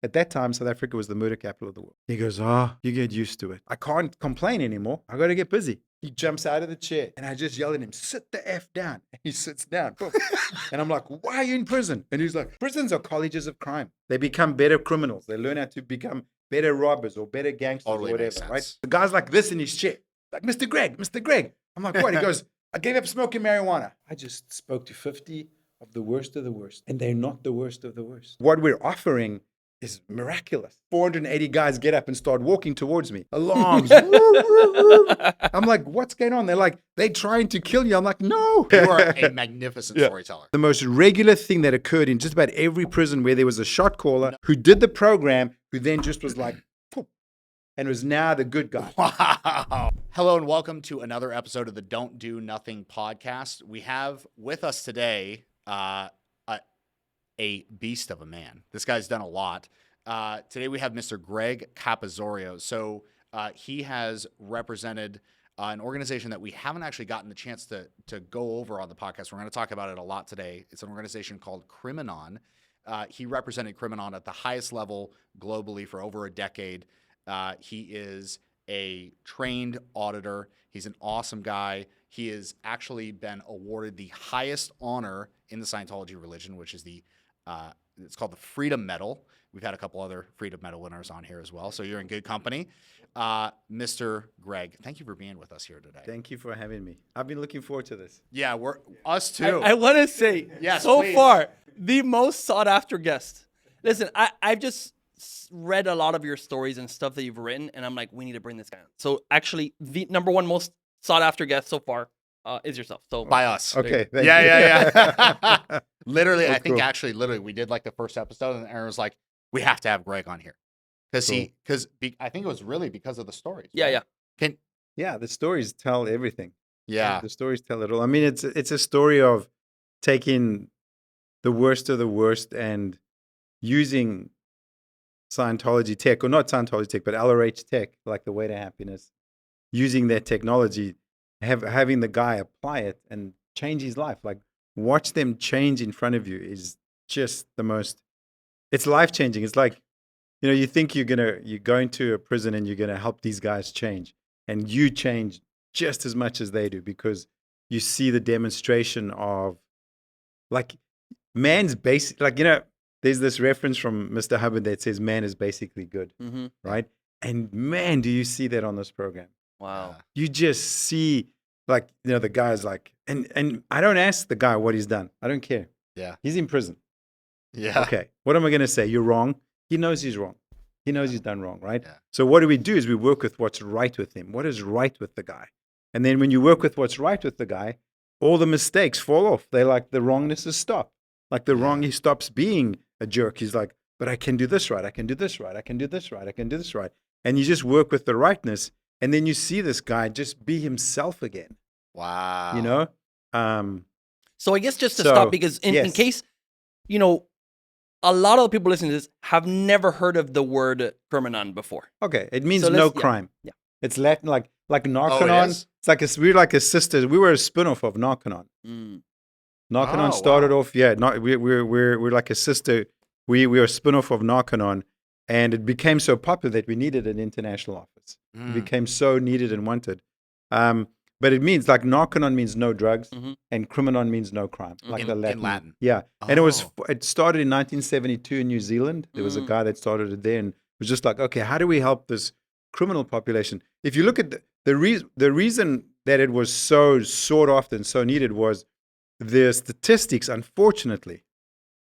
At that time, South Africa was the murder capital of the world. He goes, you get used to it. I can't complain anymore. I got to get busy. He jumps out of the chair and I just yell at him, sit the F down. And he sits down. Boom. And I'm like, why are you in prison? And he's like, prisons are colleges of crime. They become better criminals. They learn how to become better robbers or better gangsters or whatever, right? The guy's like this in his chair. Like, Mr. Greg. I'm like, what? He goes, I gave up smoking marijuana. I just spoke to 50 of the worst, and they're not the worst of the worst. What we're offering is miraculous. 480 guys get up and start walking towards me. Alarms. I'm like, what's going on? They're like, they're trying to kill you. I'm like, no. You are a magnificent storyteller. The most regular thing that occurred in just about every prison where there was a shot caller who did the program, who then just was like, and was now the good guy. Wow. Hello and welcome to another episode of the Don't Do Nothing podcast. We have with us today a beast of a man. This guy's done a lot. Today we have Mr. Greg Capazorio. So he has represented an organization that we haven't actually gotten the chance to go over on the podcast. We're going to talk about it a lot today. It's an organization called Criminon. He represented Criminon at the highest level globally for over a decade. He is a trained auditor. He's an awesome guy. He has actually been awarded the highest honor in the Scientology religion, which is it's called the Freedom Medal. We've had a couple other Freedom Medal winners on here as well, so you're in good company. Mr. Greg, thank you for being with us here today. Thank you for having me. I've been looking forward to this. Yeah, us too. I want to say, yes, so please. far, the most sought after guest. Listen, I've just read a lot of your stories and stuff that you've written, and I'm like, we need to bring this guy on. So actually, the number one most sought after guest so far is yourself. So by us. Okay. Thank you. Yeah. Literally, Oh, I think cool. actually, we did like the first episode, and Aaron was like, we have to have Greg on here. Because I think it was really because of the stories. Yeah. Yeah, the stories tell everything. Yeah. The stories tell it all. I mean, it's a story of taking the worst of the worst and using Scientology tech, or not Scientology tech, but LRH tech, like the Way to Happiness, using that technology, having the guy apply it and change his life. Like, watch them change in front of you is just the most, it's life-changing. It's like, you think you're going to a prison and you're going to help these guys change, and you change just as much as they do, because you see the demonstration of, like, man's basic, like, there's this reference from Mr. Hubbard that says man is basically good, right? And man, do you see that on this program. Wow. You just see, like, the guy's like, and I don't ask the guy what he's done. I don't care. Yeah. He's in prison. Yeah. Okay. What am I going to say? You're wrong. He knows he's wrong. He knows he's done wrong, right? Yeah. So what do? Is we work with what's right with him. What is right with the guy? And then when you work with what's right with the guy, all the mistakes fall off. They're like, the wrongnesses stop. Like he stops being a jerk. He's like, but I can do this right. I can do this right. I can do this right. I can do this right. And you just work with the rightness. And then you see this guy just be himself again. Wow. So I guess just to stop, because in case, a lot of the people listening to this have never heard of the word Criminon before. Okay. It means no crime. Yeah. It's Latin, like Narconon. Oh, it is? It's like we're like a sister. We were a spin-off of Narconon. Narconon started off, we're like a sister. We were a spin-off of Narconon, and it became so popular that we needed an international office. It became so needed and wanted. But it means, like, Narconon means no drugs, and Criminon means no crime, like the Latin. In Latin. Yeah. And it started in 1972 in New Zealand. There was a guy that started it there, and it was just like, okay, how do we help this criminal population? If you look at the reason that it was so sought after and so needed was the statistics, unfortunately,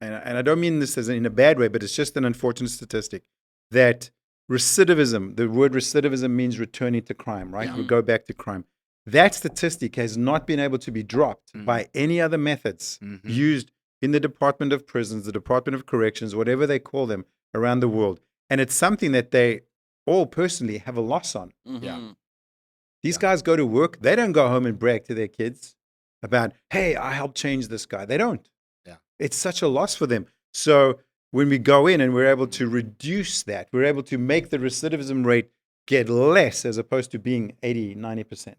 and I don't mean this as in a bad way, but it's just an unfortunate statistic, that recidivism, the word recidivism means returning to crime, right? Yeah. We go back to crime. That statistic has not been able to be dropped by any other methods used in the Department of Prisons, the Department of Corrections, whatever they call them around the world. And it's something that they all personally have a loss on. Yeah. These guys go to work. They don't go home and brag to their kids about, hey, I helped change this guy. They don't. Yeah. It's such a loss for them. So when we go in and we're able to reduce that, we're able to make the recidivism rate get less as opposed to being 80, 90%,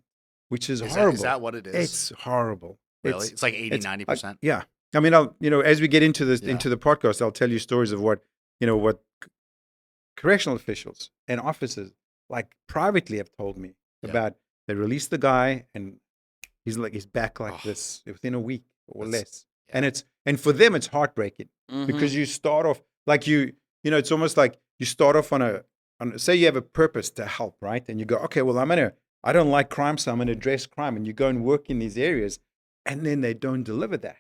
which is horrible. Is that what it is? It's horrible. Really? It's like 80, 90%? Yeah. I mean, as we get into this, into the podcast, I'll tell you stories of what correctional officials and officers, like privately, have told me about they released the guy and he's back like this within a week or less. Yeah. And for them, it's heartbreaking because you start off like it's almost like you start off on say you have a purpose to help, right? And you go, okay, well, I don't like crime, so I'm going to address crime. And you go and work in these areas, and then they don't deliver that.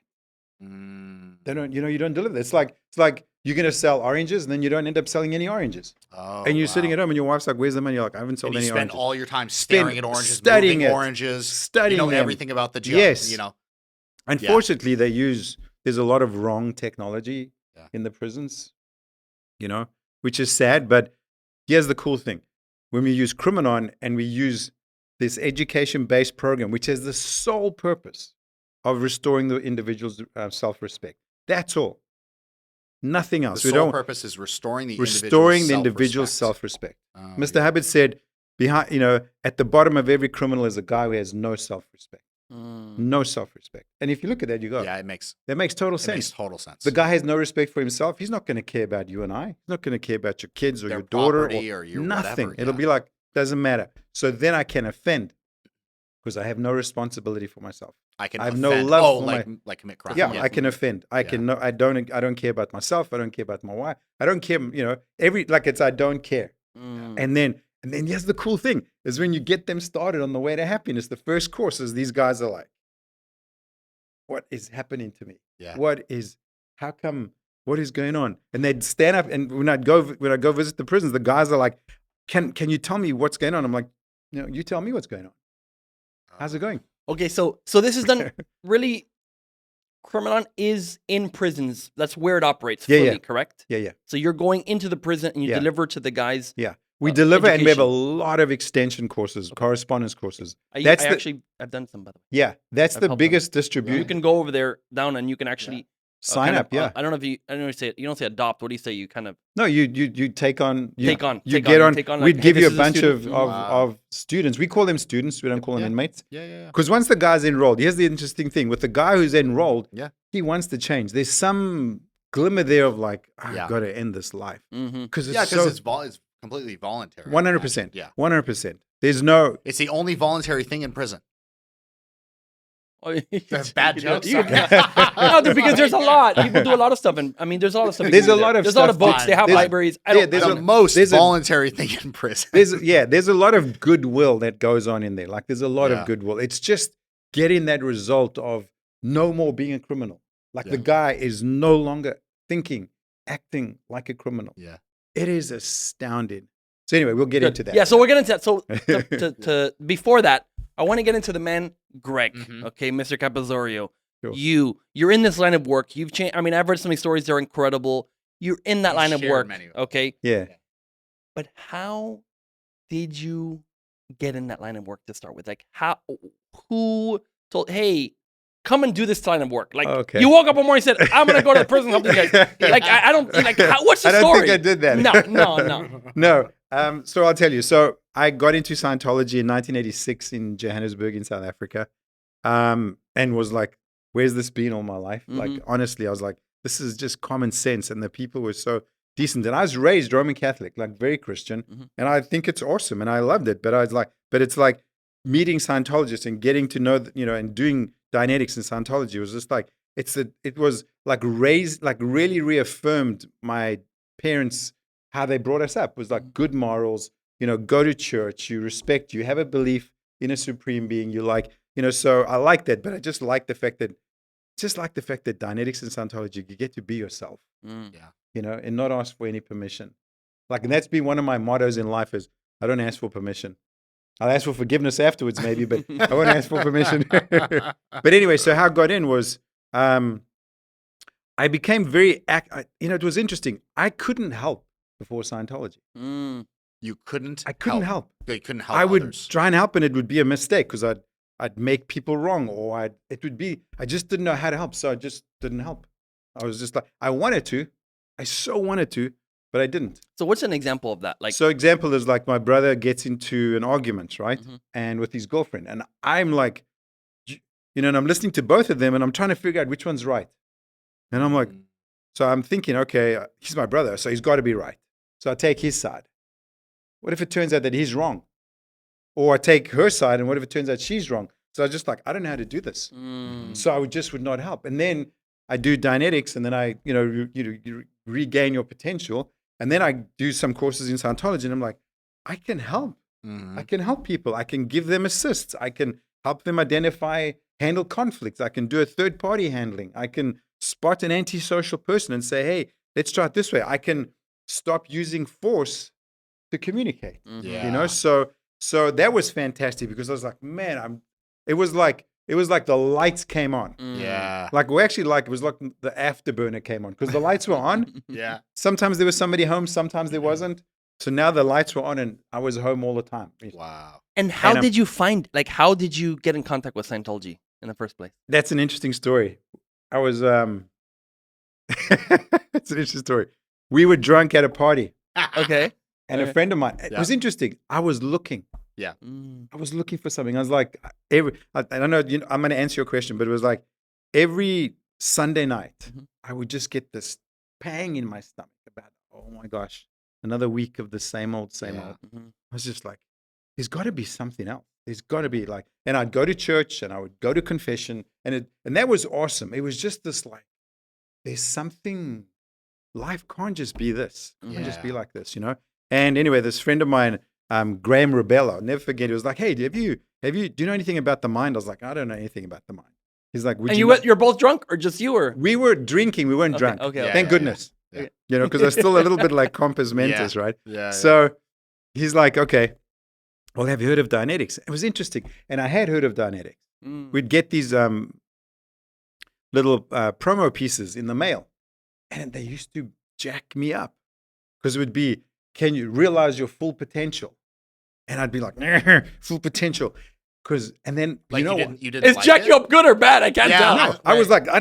They don't, you don't deliver that. It's like you're going to sell oranges, and then you don't end up selling any oranges. Oh, and you're sitting at home, and your wife's like, "Where's the money?" You're like, "I haven't sold any oranges." You spend all your time staring at oranges, studying moving oranges, studying them. everything about the job. Yes. Unfortunately, there's a lot of wrong technology in the prisons, which is sad. But here's the cool thing. When we use Criminon and we use this education-based program, which has the sole purpose of restoring the individual's self-respect. That's all. Nothing else. The sole purpose is restoring the individual's self-respect. Mr. Hubbard said, at the bottom of every criminal is a guy who has no self-respect. No self-respect. And if you look at that, you go, that makes total sense. It makes total sense. The guy has no respect for himself. He's not going to care about you and I. He's not going to care about your kids or your daughter or your nothing. Whatever, It'll be like, doesn't matter. So then I can offend because I have no responsibility for myself. I have no love for like commit crime. Yeah, I can offend. I don't care about myself. I don't care about my wife. I don't care, I don't care. And then here's the cool thing is when you get them started on the way to happiness, the first course is these guys are like, what is happening to me? Yeah. What is going on? And they'd stand up, and when I go visit the prisons, the guys are like, can you tell me what's going on? I'm like, you tell me what's going on. How's it going? Okay, so this is done really. Criminon is in prisons. That's where it operates fully, correct? Yeah. So you're going into the prison and you deliver to the guys. Yeah. We deliver education. And we have a lot of extension courses, correspondence courses. I've done some, by the way. Yeah, that's the biggest distribution. You can go over there down and you can actually sign up. I don't know if you say it. You don't say adopt. What do you say? You kind of you take on. Take on. We'd give you a bunch of students. We call them students. We don't call them inmates. Yeah. Because once the guy's enrolled, here's the interesting thing with the guy who's enrolled. Yeah, he wants to change. There's some glimmer there of like, I've got to end this life because it's completely voluntary. 100%. Yeah. 100%. There's no. It's the only voluntary thing in prison. Oh, that's bad jokes. No, because there's a lot. People do a lot of stuff, and there's a lot of stuff. There's a lot of books. They have libraries. There's the most voluntary thing in prison. There's a lot of goodwill that goes on in there. Like there's a lot of goodwill. It's just getting that result of no more being a criminal. Like the guy is no longer acting like a criminal. Yeah. It is astounding. So anyway, we'll get into that. Yeah, so we're getting into that. So to before that, I want to get into the man, Greg. Okay, Mr. Capazorio. Sure. You're in this line of work. You've changed. I mean, I've read some of these stories. They're incredible. You're in that line of work. Okay. Yeah. But how did you get in that line of work to start with? Like, who told? Hey, come and do this line of work. Like, you woke up one morning and said, I'm going to go to the prison and help these guys. Like, I don't, what's the story? I don't think I did that. No. So I'll tell you. So I got into Scientology in 1986 in Johannesburg in South Africa. And was like, where's this been all my life? Like, honestly, I was like, this is just common sense. And the people were so decent. And I was raised Roman Catholic, like very Christian. And I think it's awesome. And I loved it. But I was like, it's like meeting Scientologists and getting to know, and doing Dianetics in Scientology was just like, it was like really reaffirmed my parents, how they brought us up. It was like good morals, go to church, you respect, you have a belief in a supreme being, you like, so I like that, but I just like the fact that Dianetics and Scientology, you get to be yourself, and not ask for any permission. Like, and that's been one of my mottos in life is I don't ask for permission. I'll ask for forgiveness afterwards, maybe, but I won't ask for permission. But anyway, so how I got in was I became very, it was interesting. I couldn't help before Scientology. You couldn't? I couldn't help. They couldn't help I would others. try and help, and it would be a mistake because I'd make people wrong, or I just didn't know how to help, so I just didn't help. I was just like, I so wanted to, but I didn't. So what's an example of that? Like, so example is like my brother gets into an argument, right? And with his girlfriend. And I'm like, and I'm listening to both of them and I'm trying to figure out which one's right. And I'm like, so I'm thinking, okay, he's my brother, so he's got to be right. So I take his side. What if it turns out that he's wrong? Or I take her side, and what if it turns out she's wrong? So I was just like, I don't know how to do this. So I would not help. And then I do Dianetics, and then I, you regain your potential. And then I do some courses in Scientology, and I'm like, I can help. I can help people. I can give them assists. I can help them handle conflicts. I can do a third-party handling. I can spot an antisocial person and say, hey, let's try it this way. I can stop using force to communicate. So that was fantastic, because I was like, man, it was like the lights came on. Yeah. Like it was like the afterburner came on, because the lights were on. Yeah. Sometimes there was somebody home, sometimes there wasn't. So now the lights were on, and I was home all the time. Wow. And how did you how did you get in contact with Scientology in the first place? That's an interesting story. I was it's an interesting story. We were drunk at a party. Okay. And a friend of mine, it was interesting. I was looking. Yeah. I was looking for something. I was like, I don't know, I'm going to answer your question, but it was like every Sunday night, I would just get this pang in my stomach about, oh my gosh, another week of the same old. I was just like, there's got to be something else. There's got to be like, and I'd go to church and I would go to confession, and that was awesome. It was just this like, there's something, life can't just be this. It can't just be like this, And anyway, this friend of mine, Graham Rebello, I'll never forget. He was like, "Hey, do you know anything about the mind?" I was like, "I don't know anything about the mind." He's like, "And you're both drunk, or just you were?" We were drinking. We weren't drunk. Okay. Thank goodness. Yeah. Because I was still a little bit like compos mentis, right? Yeah. So he's like, "Okay, well, have you heard of Dianetics?" It was interesting, and I had heard of Dianetics. We'd get these little promo pieces in the mail, and they used to jack me up, because it would be, can you realize your full potential? And I'd be like, full potential. And then, like, you didn't is like jack it? you up good or bad? I can't tell. No, I was like, I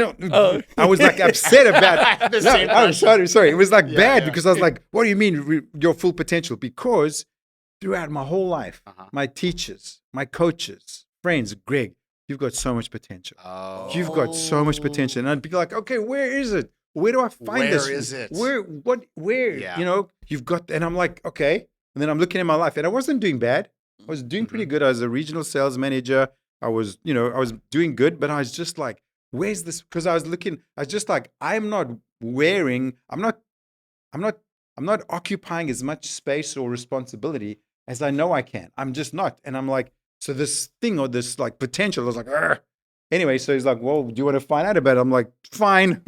was like upset about The no, same I'm sorry. It was like bad, yeah. because I was like, what do you mean your full potential? Because throughout my whole life, my teachers, my coaches, friends, Greg, you've got so much potential. Oh. You've got so much potential. And I'd be like, okay, where is it? Where do I find this? Where is it? Where? Yeah. You've got, and I'm like, okay. And then I'm looking at my life, and I wasn't doing bad. I was doing pretty good. I was a regional sales manager. I was doing good, but I was just like, where's this? Because I was just like, I'm not occupying as much space or responsibility as I know I can. I'm just not. And I'm like, so this thing, or this like potential, I was like, argh. Anyway, so he's like, well, do you want to find out about it? I'm like, fine.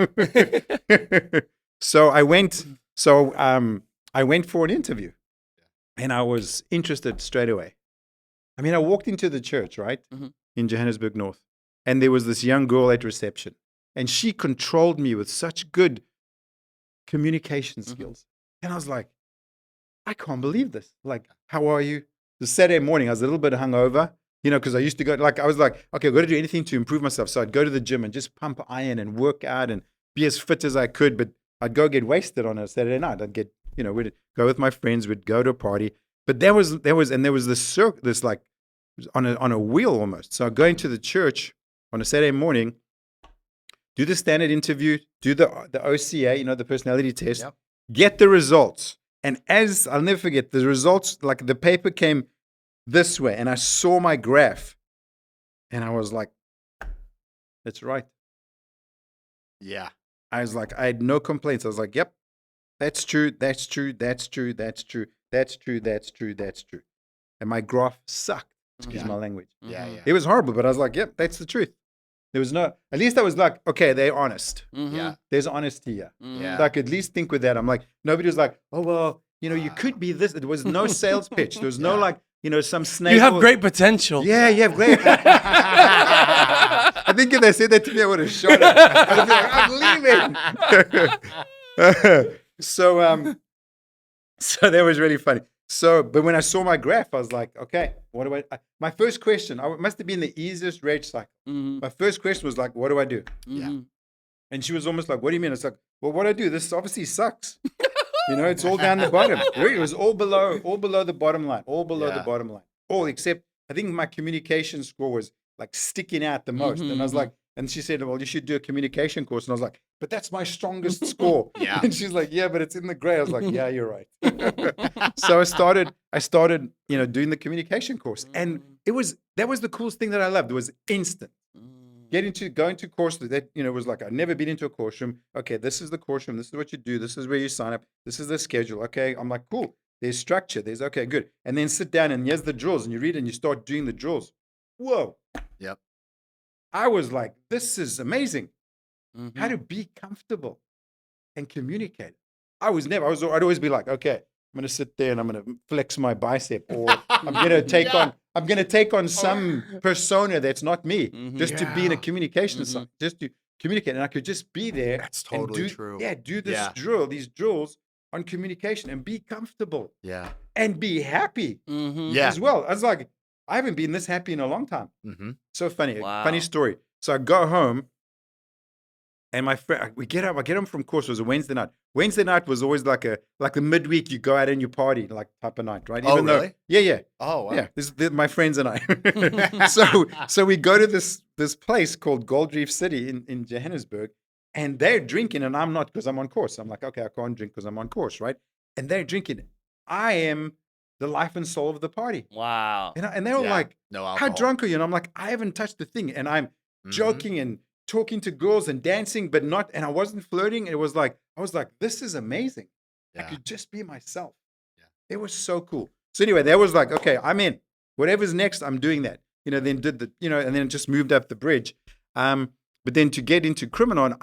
So I went for an interview, and I was interested straight away. I mean, I walked into the church, right, in Johannesburg North, and there was this young girl at reception, and she controlled me with such good communication skills. And I was like, I can't believe this. Like, how are you? The Saturday morning, I was a little bit hungover, because I used to go, like, I was like, okay, I've got to do anything to improve myself. So I'd go to the gym and just pump iron and work out and be as fit as I could, but I'd go get wasted on a Saturday night. I'd get, we'd go with my friends, we'd go to a party. But there was this like on a wheel almost. So I'd go into the church on a Saturday morning, do the standard interview, do the OCA, the personality test, get the results. And I'll never forget, the results, like the paper came this way, and I saw my graph, and I was like, that's right. Yeah. I was like, I had no complaints. I was like, yep, that's true, that's true, that's true, that's true, that's true, that's true, that's true. And my graph sucked, excuse my language. Yeah. It was horrible, but I was like, yep, that's the truth. There was at least I was like, okay, they're honest. Yeah. There's honesty here. Yeah. So I could at least think with that. I'm like, nobody was like, oh, well, you could be this. There was no sales pitch. There was no like, some snake. You have great potential. Yeah, you have great. I think if they said that to me, I would have shot it. I'd be like, I'm leaving. So that was really funny. So, but when I saw my graph, I was like, okay, what do I my first question, it must have been the easiest rage cycle. My first question was like, what do I do? Yeah. And she was almost like, what do you mean? It's like, well, what do I do? This obviously sucks. It's all down the bottom. It was all below the bottom line, the bottom line. All except, I think my communication score was like sticking out the most. And I was like, and she said, well, you should do a communication course. And I was like, but that's my strongest score. Yeah. And she's like, yeah, but it's in the gray. I was like, yeah, you're right. So I started, doing the communication course. And that was the coolest thing that I loved. It was instant. Going to course that, was like, I'd never been into a course room. Okay, this is the course room. This is what you do. This is where you sign up. This is the schedule. Okay. I'm like, cool. There's structure. There's okay, good. And then sit down and here's the drills and you read and you start doing the drills. Whoa. Yep. I was like, this is amazing. Mhm. How to be comfortable and communicate. I'd always be like, okay, I'm going to sit there and I'm going to flex my bicep, or I'm going to take on some persona that's not me, just to be in a communication side, just to communicate. And I could just be there. That's totally true. Yeah, do this Yeah. these drills on communication and be comfortable Yeah. and be happy Yeah. as well. I was like, I haven't been this happy in a long time. Mm-hmm. So funny, Wow. funny story. So I go home, and my friend, I get home from course. It was a Wednesday night. Wednesday night was always like the midweek. You go out and you party, like type of night, right? Oh, really? Yeah. Oh, wow. Yeah. This is my friends and I. so we go to this place called Gold Reef City in Johannesburg, and they're drinking, and I'm not, because I'm on course. I'm like, okay, I can't drink because I'm on course, right? And they're drinking. I am the life and soul of the party. Wow. And they were Yeah. like, No how alcohol. drunk are you? And I'm like, I haven't touched the thing. And I'm Mhm. joking and talking to girls and dancing, but not, and I wasn't flirting. It was like, I was like, this is amazing. I Yeah. could just be myself. Yeah. It was so cool. So anyway, that was like, okay, I'm in. Whatever's next, I'm doing that. Then did the, and then just moved up the bridge. But then to get into Criminon,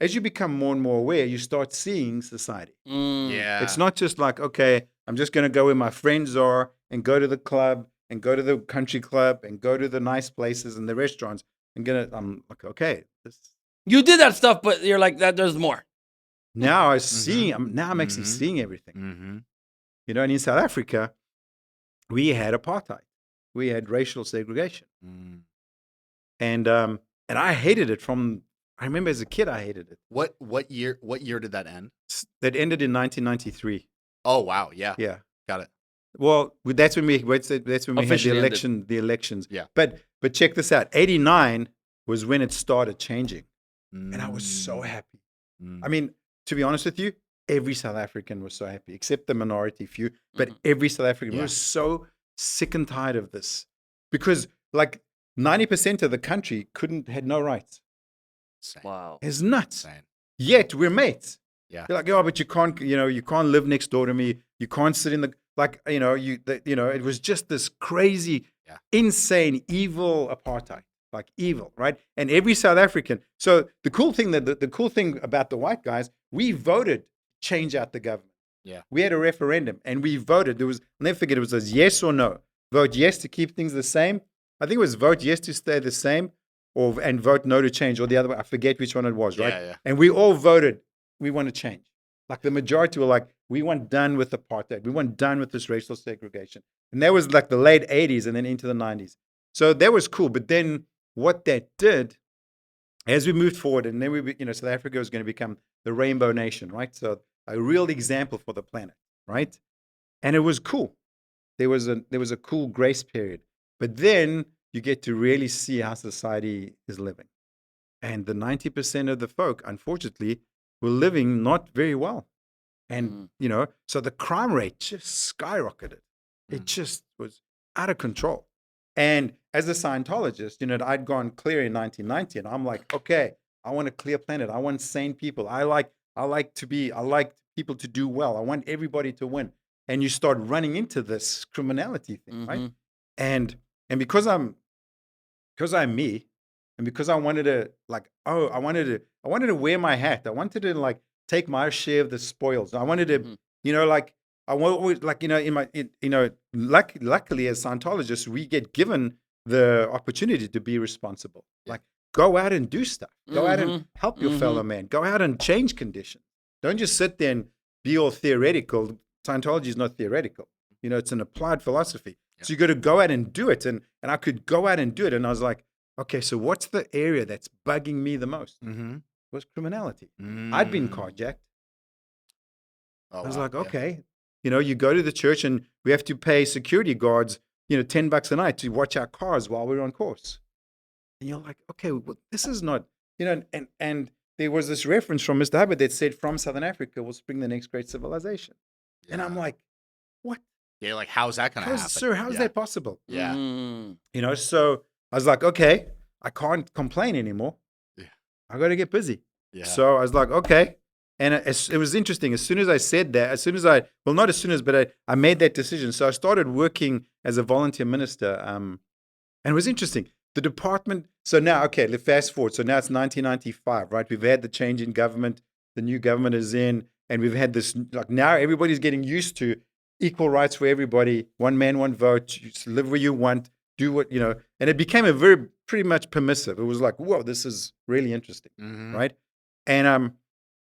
as you become more and more aware, you start seeing society. Yeah. It's not just like, okay, I'm just going to go where my friends are and go to the club and go to the country club and go to the nice places and the restaurants. I'm like, okay, You did that stuff, but you're like that. There's more. now I'm actually Mhm. seeing everything. Mm-hmm. And in South Africa, we had apartheid. We had racial segregation. Mm. And I hated it I remember as a kid, I hated it. What year did that end? That ended in 1993. Oh, wow. Yeah. Yeah. Got it. Well, that's when we had Officially ended. the elections. Yeah. But check this out. 89 was when it started changing. And I was so happy. Mm. I mean, to be honest with you, every South African was so happy, except the minority few. But every South African Yeah. was so sick and tired of this, because like 90% of the country had no rights. Insane. Wow. It's nuts. Insane. Yet we're mates. Yeah. They're like, oh, but you can't live next door to me. You can't sit in it was just this crazy, insane, evil apartheid, like evil, right? And every South African. So the cool thing about the white guys, we voted change out the government. Yeah. We had a referendum and we voted. I'll never forget, it was a yes or no. Vote yes to keep things the same. I think it was vote yes to stay the same, and vote no to change, or the other way. I forget which one it was, right? Yeah. And we all voted, we want to change. Like the majority were like, we want done with apartheid. We want done with this racial segregation. And that was like the late 80s and then into the 90s. So that was cool. But then what that did, as we moved forward, and then South Africa was going to become the rainbow nation, right? So a real example for the planet, right? And it was cool. There was a cool grace period. But then you get to really see how society is living. And the 90% of the folk, unfortunately, were living not very well. And, so the crime rate just skyrocketed. It just was out of control. And as a Scientologist, I'd gone clear in 1990, and I'm like, okay, I want a clear planet. I want sane people. I like people to do well. I want everybody to win. And you start running into this criminality thing, right? And because I'm me, and because I wanted to I wanted to wear my hat. I wanted to take my share of the spoils. I wanted to, luckily as Scientologists, we get given the opportunity to be responsible. Like, go out and do stuff. Go out and help your fellow man. Go out and change conditions. Don't just sit there and be all theoretical. Scientology is not theoretical. It's an applied philosophy. Yeah. So you got to go out and do it. And I could go out and do it. And I was like, okay, so what's the area that's bugging me the most? It was criminality. I'd been carjacked. Oh, I was like, okay, you go to the church and we have to pay security guards, $10 a night to watch our cars while we're on course. And you're like, okay, well, this is not you know, and there was this reference from Mr. Hubbard that said, from Southern Africa will spring the next great civilization. And I'm Yeah. like, what? Yeah, like how's that gonna happen? Sir, how is Yeah. that possible? Yeah. Mm. You know, so I was like, okay, I can't complain anymore. Yeah. I got to get busy. Yeah. So I was like, okay. And it was interesting. As soon as I said that, not as soon as, but I made that decision. So I started working as a volunteer minister. And it was interesting. The department, so now, okay, let's fast forward. So now it's 1995, right? We've had the change in government. The new government is in. And we've had this, like now everybody's getting used to equal rights for everybody. One man, one vote. You live where you want. Do what, you know. And it became pretty much permissive. It was like, whoa, this is really interesting, Mhm. right?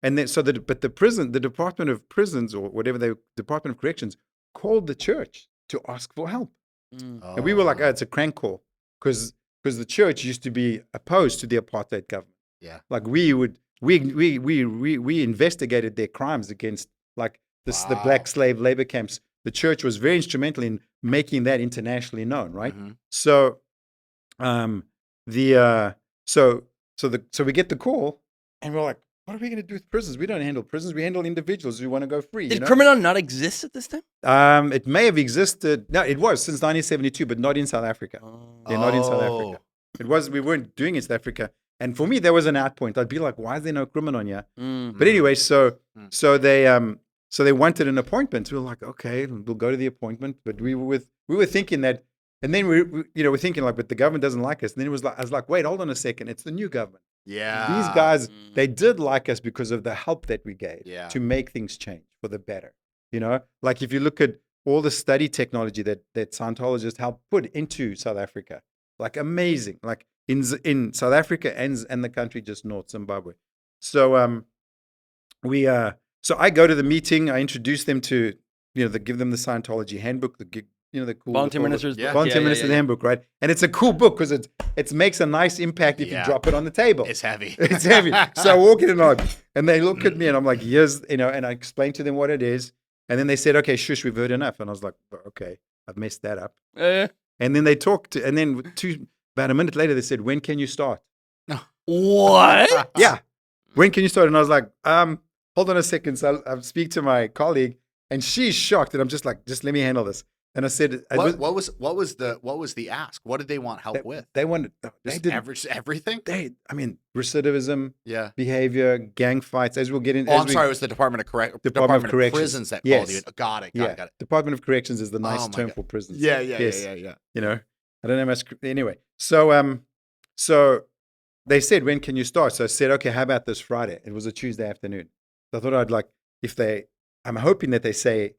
And then, but the Department of Prisons or whatever Department of Corrections called the church to ask for help. Mm. And we were like, oh, Oh. it's a crank call because the church used to be opposed to the apartheid government. Yeah. Like we investigated their crimes against like the Wow. black slave labor camps. The church was very instrumental in making that internationally known, right? Mhm. So, so we get the call, and we're like, what are we going to do with prisons? We don't handle prisons. We handle individuals who want to go free. Did you know? Criminon not exist at this time? It may have existed. No, it was since 1972, but not in South Africa. Yeah, not in South Africa. It was. We weren't doing it in South Africa. And for me, there was an out point. I'd be like, why is there no Criminon here? Mm. But anyway, so Mm. they wanted an appointment. We were like, okay, we'll go to the appointment. But we were thinking that, and then we're thinking like, but the government doesn't like us. And then I was like, wait, hold on a second, it's the new government. Yeah. These guys, they did like us because of the help that we gave Yeah. to make things change for the better. You know, like if you look at all the study technology that Scientologists helped put into South Africa, like amazing, like in South Africa and the country just north, Zimbabwe. So so I go to the meeting. I introduce them to, give them the Scientology handbook, the cool Volunteer all the- Minister's Yeah. book. Volunteer Minister's handbook, right? And it's a cool book because it makes a nice impact if you Yeah. drop it on the table. It's heavy. It's heavy. So I walk in and they look at me and I'm like, here's, and I explain to them what it is. And then they said, okay, shush, we've heard enough. And I was like, okay, I've messed that up. And then they talked, and then about a minute later, they said, when can you start? What? Yeah. When can you start? And I was like, hold on a second. So I speak to my colleague and she's shocked. And I'm just like, just let me handle this. And I said, What was the ask? What did they want help with? they wanted, Just did everything? recidivism, Yeah. behavior, gang fights, as we'll get into. Oh, I'm sorry. It was the Department of Department of Corrections. Prisons that Yes. called you. Got it. Yeah. Got it. Department of Corrections is the nice Oh my term God. for prisons. Yeah. Yes. Yeah. I don't know much. Anyway, so they said, when can you start? So I said, okay, how about this Friday? It was a Tuesday afternoon. So I thought I'd like, I'm hoping that they say,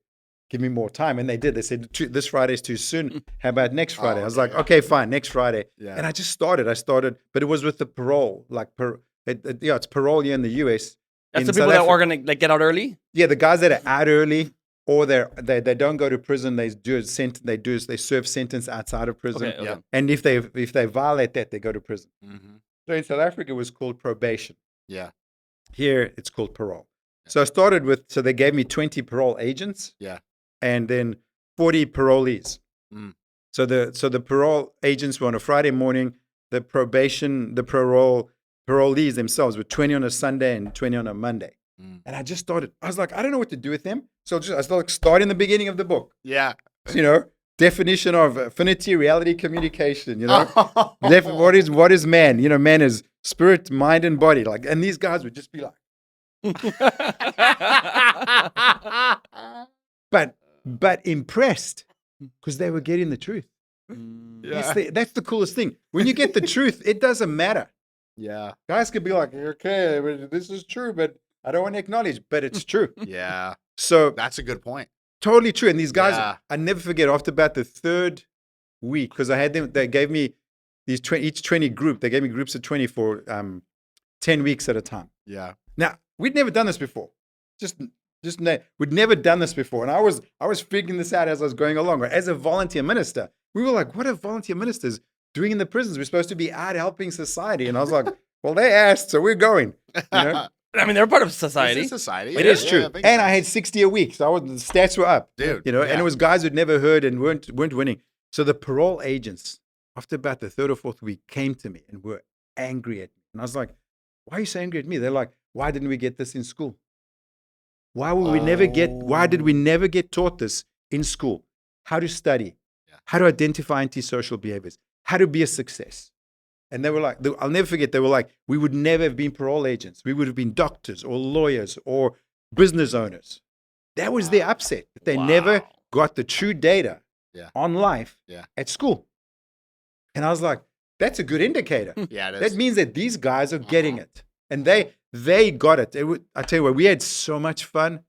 give me more time. And they did. They said, this Friday's too soon. How about next Friday? I was like, okay, fine, next Friday. Yeah. And I just started. But it was with the parole, like, it's parole year in the US. That's In the people South that Africa- are going to get out early? Yeah, the guys that are out early, or they don't go to prison. They serve sentence outside of prison. Okay. Yeah. And if they violate that, they go to prison. Mm-hmm. So in South Africa, it was called probation. Yeah. Here, it's called parole. So I started so they gave me 20 parole agents. Yeah. And then 40 parolees. Mm. So the parole agents were on a Friday morning. The parolees themselves were 20 on a Sunday and 20 on a Monday. Mm. And I was like, I don't know what to do with them. So I start in the beginning of the book. Yeah. Definition of affinity, reality, communication. What is man? Man is spirit, mind, and body. Like, and these guys would just be like, but impressed because they were getting the truth. That's the coolest thing. When you get the truth, it doesn't matter. Yeah. Guys could be like, okay, this is true, but I don't want to acknowledge, but it's true. Yeah. So That's a good point. totally true. And these guys, Yeah. I never forget, after about the third week, because they gave me each 20 group, they gave me groups of 20 for 10 weeks at a time. Yeah. Now, we'd never done this before. We'd never done this before. And I was figuring this out as I was going along. As a volunteer minister, we were like, what are volunteer ministers doing in the prisons? We're supposed to be out helping society. And I was like, well, they asked, so we're going. I mean, they're part of society. It's a society. It Yeah, is true. yeah, makes And I sense. had 60 a week. So the stats were up. Dude, And yeah. it was guys who'd never heard and weren't winning. So the parole agents, after about the third or fourth week, came to me and were angry at me. And I was like, why are you so angry at me? They're like, why didn't we get this in school? Why did we never get taught this in school? How to study, how to identify antisocial behaviors, how to be a success. And they were like, I'll never forget, they were like, we would never have been parole agents. We would have been doctors or lawyers or business owners. That was their upset, that they never got the true data on life at school. And I was like, that's a good indicator. Yeah, it is. That means that these guys are getting it. And they got it. I tell you what, we had so much fun.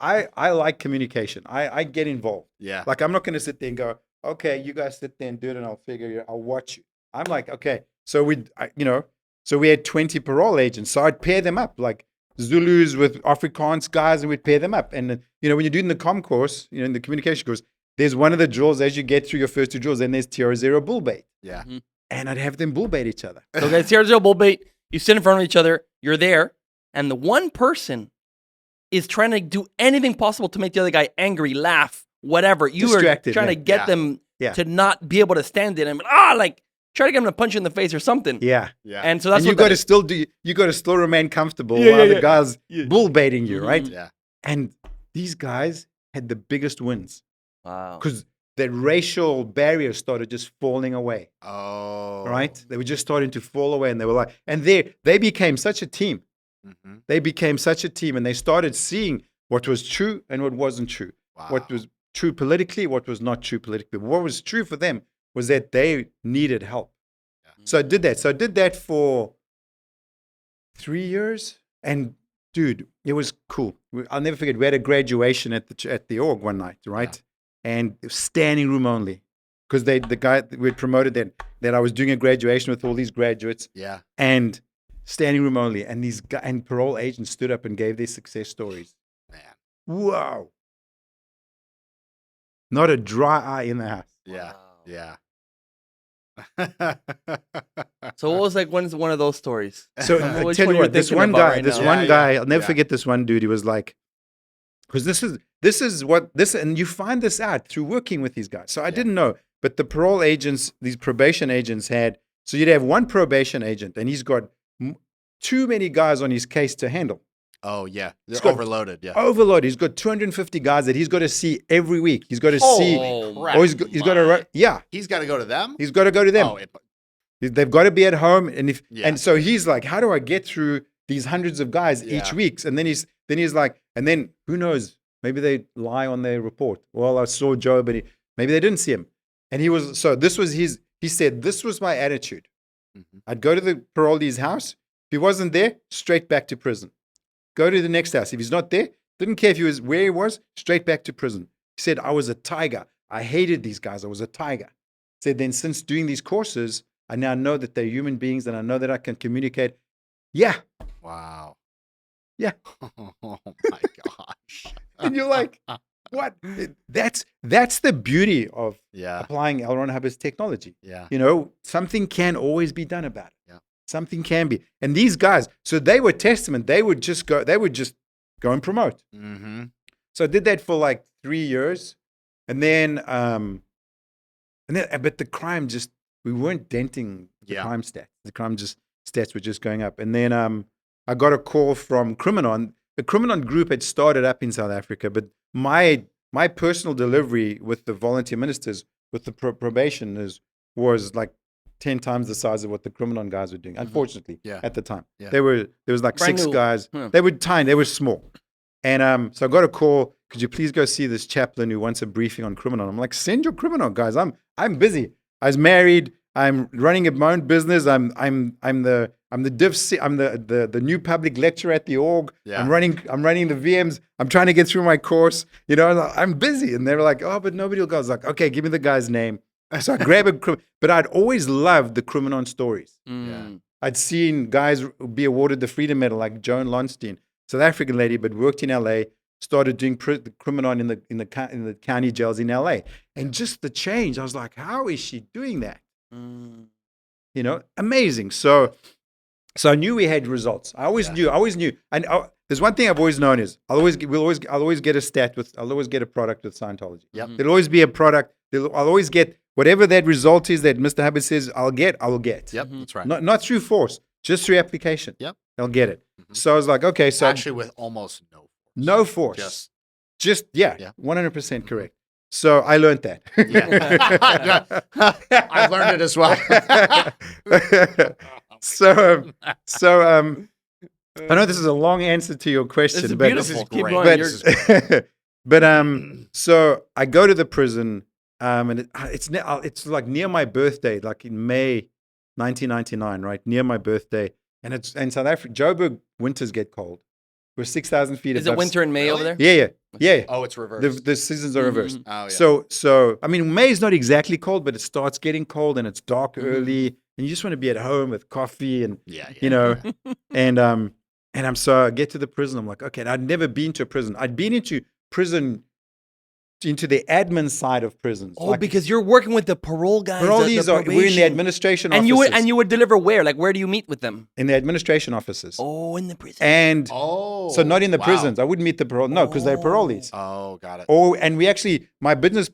I like communication. I get involved. Yeah. Like, I'm not going to sit there and go, okay, you guys sit there and do it and I'll watch you. I'm like, okay. So we had 20 parole agents. So I'd pair them up, like Zulus with Afrikaans guys, and we'd pair them up. And, when you're doing the comm course, in the communication course, there's one of the drills as you get through your first two drills, then there's TR0 bull bait. Yeah. Mm-hmm. And I'd have them bull bait each other. So guys, TR0 bull bait, you sit in front of each other, you're there, and the one person is trying to do anything possible to make the other guy angry, laugh, whatever. You Distracted, are trying to get them to not be able to stand it and try to get them to punch you in the face or something. Yeah. Yeah. And so that's And what you got to still remain comfortable while the guy's bull baiting you, right? Yeah. And these guys had the biggest wins Wow. because the racial barriers started just falling away, Oh. right? They were just starting to fall away, and they were like, and they became such a team. Mm-hmm. They became such a team, and they started seeing what was true and what wasn't true. Wow. What was true politically, what was not true politically. What was true for them was that they needed help. Yeah. So I did that. So I did that for 3 years, and dude, it was cool. I'll never forget. We had a graduation at the org one night, right? Yeah. And it was standing room only, because the guy we had promoted that I was doing a graduation with all these graduates, Yeah. and standing room only, and these and parole agents stood up and gave their success stories. Man. Wow. Not a dry eye in the house. Yeah. Wow. Yeah. So what was like one of those stories? So I Which tell one you you're what, this thinking one about guy, right this now? one Yeah, guy, yeah, I'll never yeah. forget this one dude. He was like, because this is what this, and you find this out through working with these guys. So I didn't know, but the parole agents, these probation agents had, so you'd have one probation agent, and he's got too many guys on his case to handle. Oh yeah. They're It's got- overloaded. Yeah. Overload. He's got 250 guys that he's got to see every week. He's got to see. Oh, crap. Or he's got to. Yeah, He's got to go to them. he's got to go to them. Oh, They've got to be at home, and Yeah. and so he's like, how do I get through these hundreds of guys each Yeah. week? And then he's like, and then who knows? Maybe they lie on their report. Well, I saw Joe, but maybe they didn't see him. And he was this was his. He said, this was my attitude. Mhm. I'd go to the parolee's house. If he wasn't there, straight back to prison. Go to the next house. If he's not there, didn't care if he was where he was, straight back to prison. He said, I was a tiger. I hated these guys. I was a tiger. He said, then since doing these courses, I now know that they're human beings, and I know that I can communicate. Yeah. Wow. Yeah. Oh my gosh. And you're like, what? That's the beauty of Yeah. applying L. Ron Hubbard's technology. Yeah. Something can always be done about it. Yeah. Something can be. And these guys, so they were testament. They would just go and promote. Mm-hmm. So I did that for like 3 years. And then but the crime just, we weren't denting the Yeah. crime stats. The crime stats were just going up. And then I got a call from Criminon. The Criminon group had started up in South Africa, but my personal delivery with the volunteer ministers, with the probationers, was like 10 times the size of what the Criminon guys were doing, unfortunately, Yeah. at the time. Yeah. There was like Brand 6 new. guys. Yeah. They were tiny, they were small. And so I got a call, could you please go see this chaplain who wants a briefing on Criminon? I'm like, send your Criminon guys. I'm busy. I was married. I'm running my own business. I'm the div. I'm the new public lecturer at the org. Yeah. I'm running the VMs. I'm trying to get through my course. I'm busy. And they were like, oh, but nobody will go. I was like, okay, give me the guy's name. So I grab but I'd always loved the Criminon stories. Mm. I'd seen guys be awarded the Freedom Medal, like Joan Lonstein, South African lady, but worked in LA. Started doing the Criminon in the county jails in LA, and just the change. I was like, how is she doing that? Mm. Amazing. So I knew we had results. I always knew. And there's one thing I've always known is I'll always get a product with Scientology. Yep. There'll always be a product. I'll always get whatever that result is that Mr. Hubbard says I will get. Yep, that's right. Not through force, just through application. Yep. I'll get it. Mhm. So I was like, okay, so Actually, with almost no force. Just Yeah. 100% correct. So I learned that. Yeah. I've learned it as well. so I know this is a long answer to your question, This is but beautiful. This is Keep great. going. but, This is great. but so I go to the prison, and it's like near my birthday, like in May 1999, right near my birthday, and it's in South Africa. Joburg winters get cold. We're 6,000 feet Is above. it winter in May over there? Yeah. Oh, it's reversed. The seasons are reversed. Oh, yeah. So I mean, May is not exactly cold, but it starts getting cold and it's dark Mhm. early, and you just want to be at home with coffee and yeah, you know, yeah. and so I get to the prison. I'm like, okay, and I'd never been to a prison. I'd been into prison, into the admin side of prisons. Oh, like, because you're working with the parole guys. parolees the we're in the probation. administration and offices. you would deliver where? Like, where do you meet with them? in the administration offices. Oh, in the prison. And Oh, so not in the wow. prisons. I wouldn't meet the parole. No, because they're Oh. parolees. Oh, got it. Oh, and we actually, my business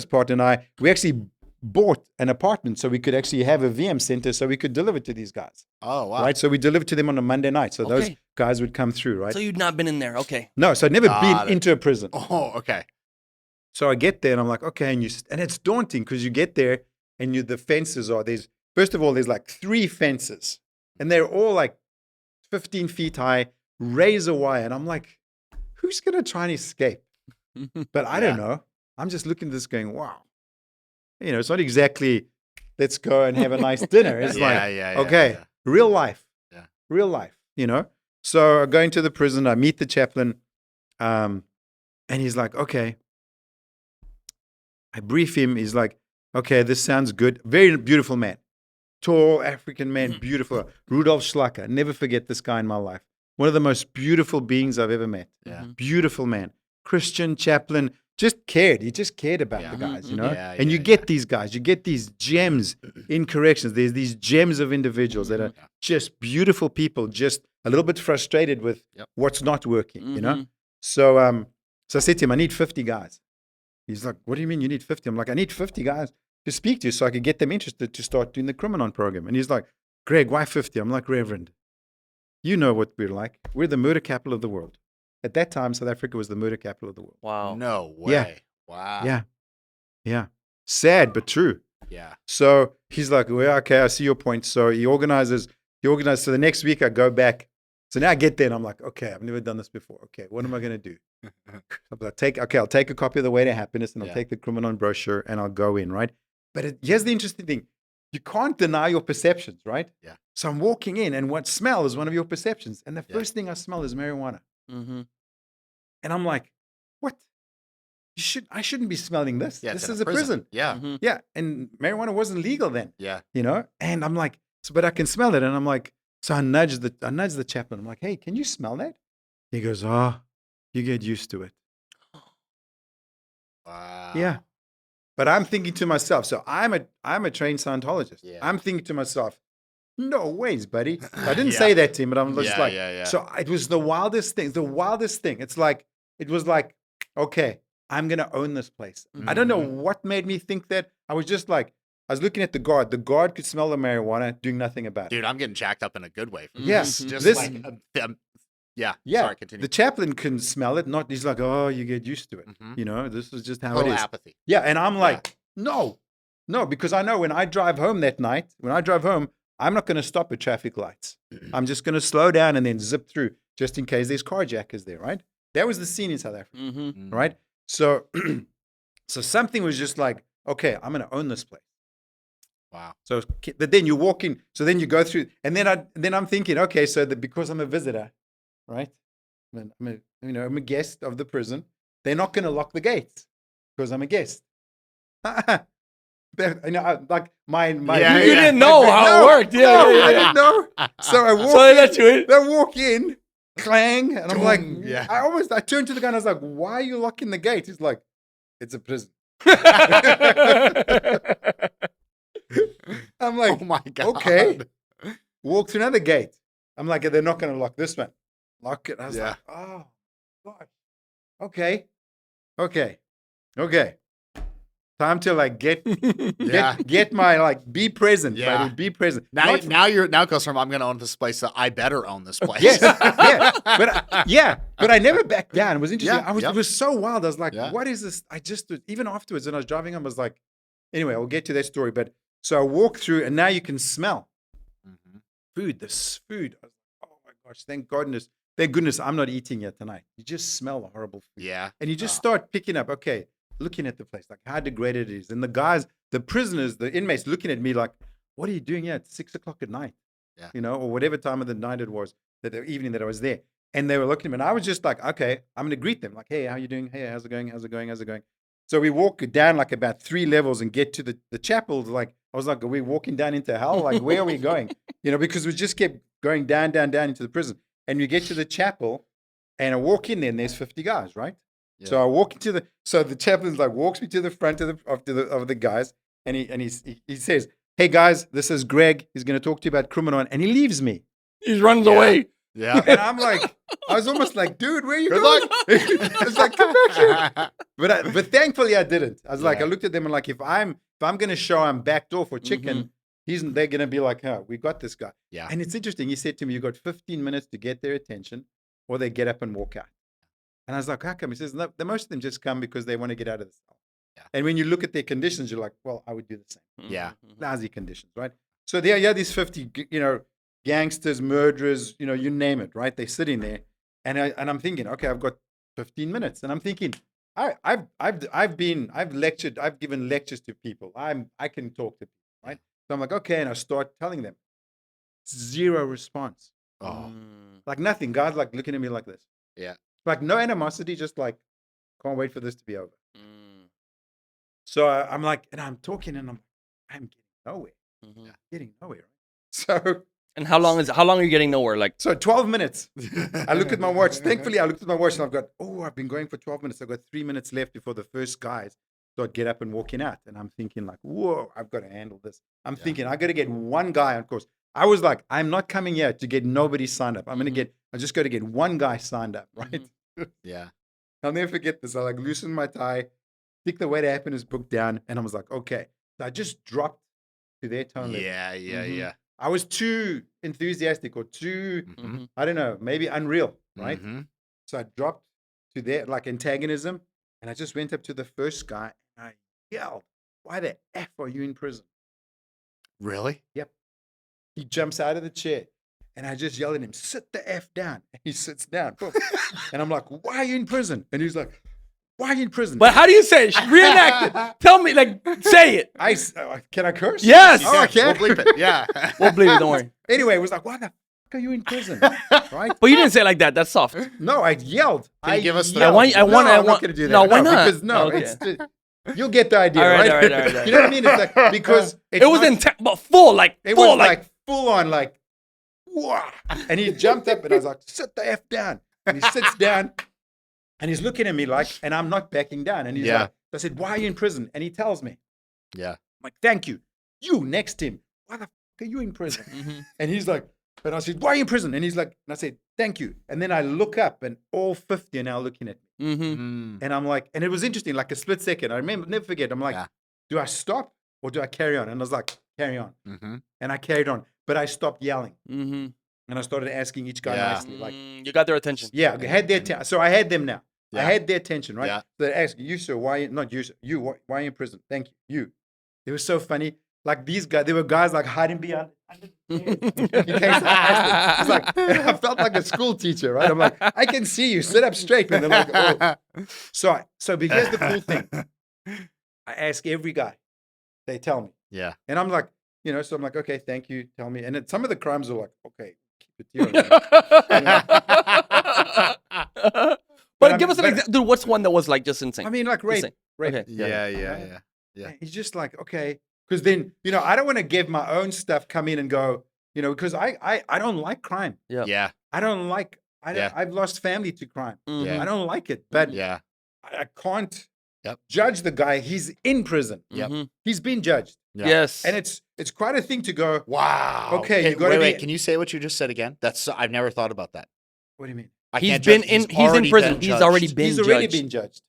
partner and I, we actually bought an apartment so we could actually have a VM center so we could deliver to these guys, Oh, wow. right? So we delivered to them on a Monday night. So those Okay. guys would come through, right? So you'd not been in there. Okay. No, so I'd never Got been it. into a prison. Oh, okay. So I get there and I'm like, okay, and it's daunting because you get there and the fences are, first of all, there's like 3 fences and they're all like 15 feet high, razor wire. And I'm like, who's going to try and escape? But I don't know. I'm just looking at this going, wow. You know, it's not exactly, let's go and have a nice dinner. It's okay, yeah. real life. Yeah. Real life, you know? So I go into the prison, I meet the chaplain, and he's like, okay. I brief him. He's like, okay, this sounds good. Very beautiful man. Tall African man, beautiful. Rudolf Schlacker. Never forget this guy in my life. One of the most beautiful beings I've ever met. Yeah. Beautiful man. Christian chaplain. Just cared. He just cared about the guys, you know? Yeah, and you yeah, get these guys. You get these gems in corrections. There's these gems of individuals that are just beautiful people, just a little bit frustrated with what's not working, you know? So I said to him, I need 50 guys. He's like, what do you mean you need 50? I'm like, I need 50 guys to speak to so I could get them interested to start doing the Criminon program. And he's like, Greg, why 50? I'm like, Reverend, you know what we're like. We're the murder capital of the world. At that time, South Africa was the murder capital of the world. Wow. No way. Yeah. Wow. Yeah. Sad, but true. Yeah. So he's like, well, okay, I see your point. So he organizes. So the next week I go back. So now I get there and I'm like, okay, I've never done this before. Okay, what am I going to do? I'll take a copy of The Way to Happiness and I'll take the Criminon brochure and I'll go in, right? But here's the interesting thing. You can't deny your perceptions, right? Yeah. So I'm walking in and what smell is one of your perceptions. And the first thing I smell is marijuana. Mm-hmm. And I'm like, what? I shouldn't be smelling this. Yeah, This it's in is a prison. Yeah. Mm-hmm. Yeah. And marijuana wasn't legal then, Yeah. you know? And I'm like, but I can smell it. And I'm like, so I nudge the chaplain. I'm like, hey, can you smell that? He goes, oh, you get used to it. Wow. Yeah. But I'm thinking to myself, so I'm a trained Scientologist. Yeah. I'm thinking to myself, no ways, buddy. I didn't Yeah. say that to him, but I'm just like, yeah. so it was the wildest thing. The wildest thing. It was like, okay, I'm going to own this place. I don't know what made me think that. I was just like, I was looking at the guard. The guard could smell the marijuana, doing nothing about it. Dude, I'm getting jacked up in a good way. From Yes. this. Just This- like, yeah. Yeah. Sorry, continue. The chaplain can smell it. Not, he's like, oh, you get used to it. Mhm. You know, this is just how Total it is. apathy. Yeah, and I'm like, no, because I know when I drive home that night, I'm not going to stop at traffic lights. I'm just going to slow down and then zip through just in case there's carjackers there, right? That was the scene in South Africa, Mm-hmm. right? So, so something was just like, okay, I'm going to own this place. Wow. So, but then you walk in, so then you go through, and then I'm thinking, okay, so because I'm a visitor, right? I'm a guest of the prison. They're not going to lock the gates because I'm a guest. Like my You didn't know how it worked. Yeah, no, yeah, yeah. I didn't know. So I walk So in, that's it. I walk in, clang, and I'm like, Yeah. I turned to the guy and I was like, why are you locking the gate? He's like, it's a prison. I'm like, Oh my God. okay. Walk through another gate. I'm like, they're not going to lock this one. lock it. I was Yeah. like, oh, gosh. Okay. Time to like get my like be present, Yeah. buddy. Be present. Now, Not- now it goes from I'm going to own this place to I better own this place. Yes, but I never backed down. It was interesting. Yeah, It was so wild. I was like, Yeah. what is this? I just even afterwards, when I was driving home, I was like, anyway, I'll get to that story. But so I walk through, and now you can smell Mhm. food. This food. I was like, oh my gosh, thank goodness, I'm not eating yet tonight. You just smell the horrible food, Yeah. and you just start picking up. Okay, looking at the place, like how degraded it is, and the guys, the prisoners, the inmates, looking at me like, what are you doing here at 6 o'clock at night? Yeah. You know, or whatever time of the night it was, that the evening that I was there. And they were looking at me, and I was just like, okay, I'm going to greet them. Like, hey, how you doing? Hey, how's it going? How's it going? How's it going? So we walk down like about 3 levels and get to the chapel. Like, I was like, are we walking down into hell? Like, where are we going? You know, because we just kept going down into the prison. And you get to the chapel, and I walk in there, and there's 50 guys, right? Yeah. So I walk into the chaplain's like walks me to the front of the guys, and he says, hey guys, this is Greg. He's going to talk to you about Criminon, and he leaves me. He runs away. Yeah. And I'm like, I was almost like, dude, where are you Good going? luck. I was like, come back here. But thankfully I didn't. I was like, Yeah. I looked at them and like, if I'm going to show I'm backed off or chicken, they're going to be like, oh, we got this guy. Yeah. And it's interesting. He said to me, you got 15 minutes to get their attention, or they get up and walk out. And I was like, how come? He says, no, the most of them just come because they want to get out of the cell. Yeah. And when you look at their conditions, you're like, well, I would do the same. Yeah. Lousy conditions, right? So there, these 50, gangsters, murderers, you name it, right? They're sitting there, and I'm thinking, okay, I've got 15 minutes, and I'm thinking, I've given lectures to people. I can talk to people, right? So I'm like, okay, and I start telling them. Zero response, Oh. like nothing. Guys like looking at me like this, Yeah. like no animosity, just like can't wait for this to be over. So I'm like, and I'm talking, and I'm getting nowhere. Getting nowhere. Right? So. And how long are you getting nowhere? Like, So 12 minutes. I look at my watch. Thankfully, I looked at my watch and I've been going for 12 minutes. I've got 3 minutes left before the first guys start get up and walking out. And I'm thinking like, whoa, I've got to handle this. I'm thinking I got to get one guy on course. I was like, I'm not coming here to get nobody signed up. I just got to get one guy signed up, right? Yeah. I'll never forget this. I like loosened my tie, stick the way to happiness book down. And I was like, okay. So I just dropped to their tone level. Yeah. I was too enthusiastic or too, Mhm. I don't know, maybe unreal, right? Mhm. So I dropped to their like antagonism, and I just went up to the first guy and I yelled, why the F are you in prison? Really? Yep. He jumps out of the chair and I just yell at him, sit the F down. And he sits down. Boom. And I'm like, why are you in prison? And he's like, why are you in prison? but how do you say it? Reenact it. Tell me, like, say it. Can I curse? Yes. Oh, I can. We'll bleep it. Yeah. We'll believe it. Don't worry. Anyway, it was like, why the F are you in prison? Right? But you didn't say it like that. That's soft. No, I yelled. Can you give us the- yelled. I want- I'm not going to do that. no, why not? Because Okay. it's you'll get the idea, All right, right? all right. You know what I mean? It's like, because It was not- intense, but full, like, It full, was like full on, like, wah. And he jumped up and I was like, sit the F down. And he sits down and he's looking at me like, and I'm not backing down. And he's Yeah. like, I said, why are you in prison? And he tells me, Yeah. I'm like, thank you. You next to him. Why the f are you in prison? And he's like, and I said, why are you in prison? And he's like, and I said, thank you. And then I look up and all 50 are now looking at me. Mm. And I'm like, and it was interesting, like a split second. I remember, never forget. I'm like, Yeah. do I stop or do I carry on? And I was like, carry on. Mm-hmm. And I carried on, but I stopped yelling. Mm-hmm. And I started asking each guy Yeah. nicely, like, You got their attention. yeah, I had their attention. So I had them now. I Yeah. had their attention, right? Yeah. So they asked, you, sir, why, not you, sir, you, why are you in prison? Thank you. You. It was so funny. Like these guys, there were guys like hiding behind. In case I asked them. It's like, I felt like a school teacher, right? I'm like, I can see you, sit up straight. And they're like, oh. So but here's the cool thing. I ask every guy, they tell me. Yeah. And I'm like, so I'm like, okay, thank you, tell me. And then some of the crimes are like, okay, keep it to yourself. But give us an example. Dude, what's one that was like just insane? I mean, like rape. Insane. Rape. Okay. Yeah. Yeah. He's just like, okay. Because then, I don't want to give my own stuff, come in and go, because I don't like crime. Yeah. Yeah. I don't like, Yeah. I've lost family to crime. Mhm. I don't like it. But Yeah. I can't Yep. judge the guy. He's in prison. Yep. Mhm. He's been judged. Yeah. Yes. And it's quite a thing to go, Wow. Okay, you gotta wait. be- Can you say what you just said again? I've never thought about that. What do you mean? I He's can't been judge- in. He's in already prison. been He's already judged. been He's already judged. been judged.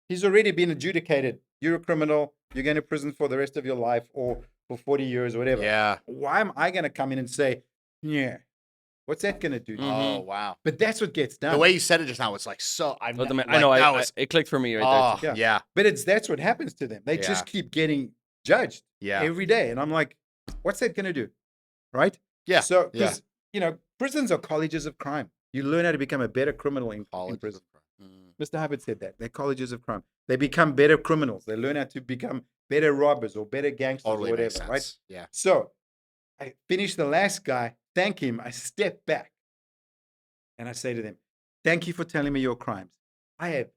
He's already been adjudicated. You're a criminal. You're going to prison for the rest of your life or for 40 years or whatever. Yeah. Why am I going to come in and say, yeah, what's that going to do? Oh wow. But that's what gets done. The way you said it just now, it's like so. I'm. But Like, I know. that was. It clicked for me right there. Oh Too. yeah. But that's what happens to them. They Yeah. just keep getting judged Yeah. every day. And I'm like, what's that going to do? Right? Yeah. So, Yeah. because, prisons are colleges of crime. You learn how to become a better criminal in prison. Mr. Hubbard said that. They're colleges of crime. They become better criminals. They learn how to become better robbers or better gangsters Totally or makes whatever, sense. right? Yeah. So I finish the last guy, thank him. I step back and I say to them, thank you for telling me your crimes. I have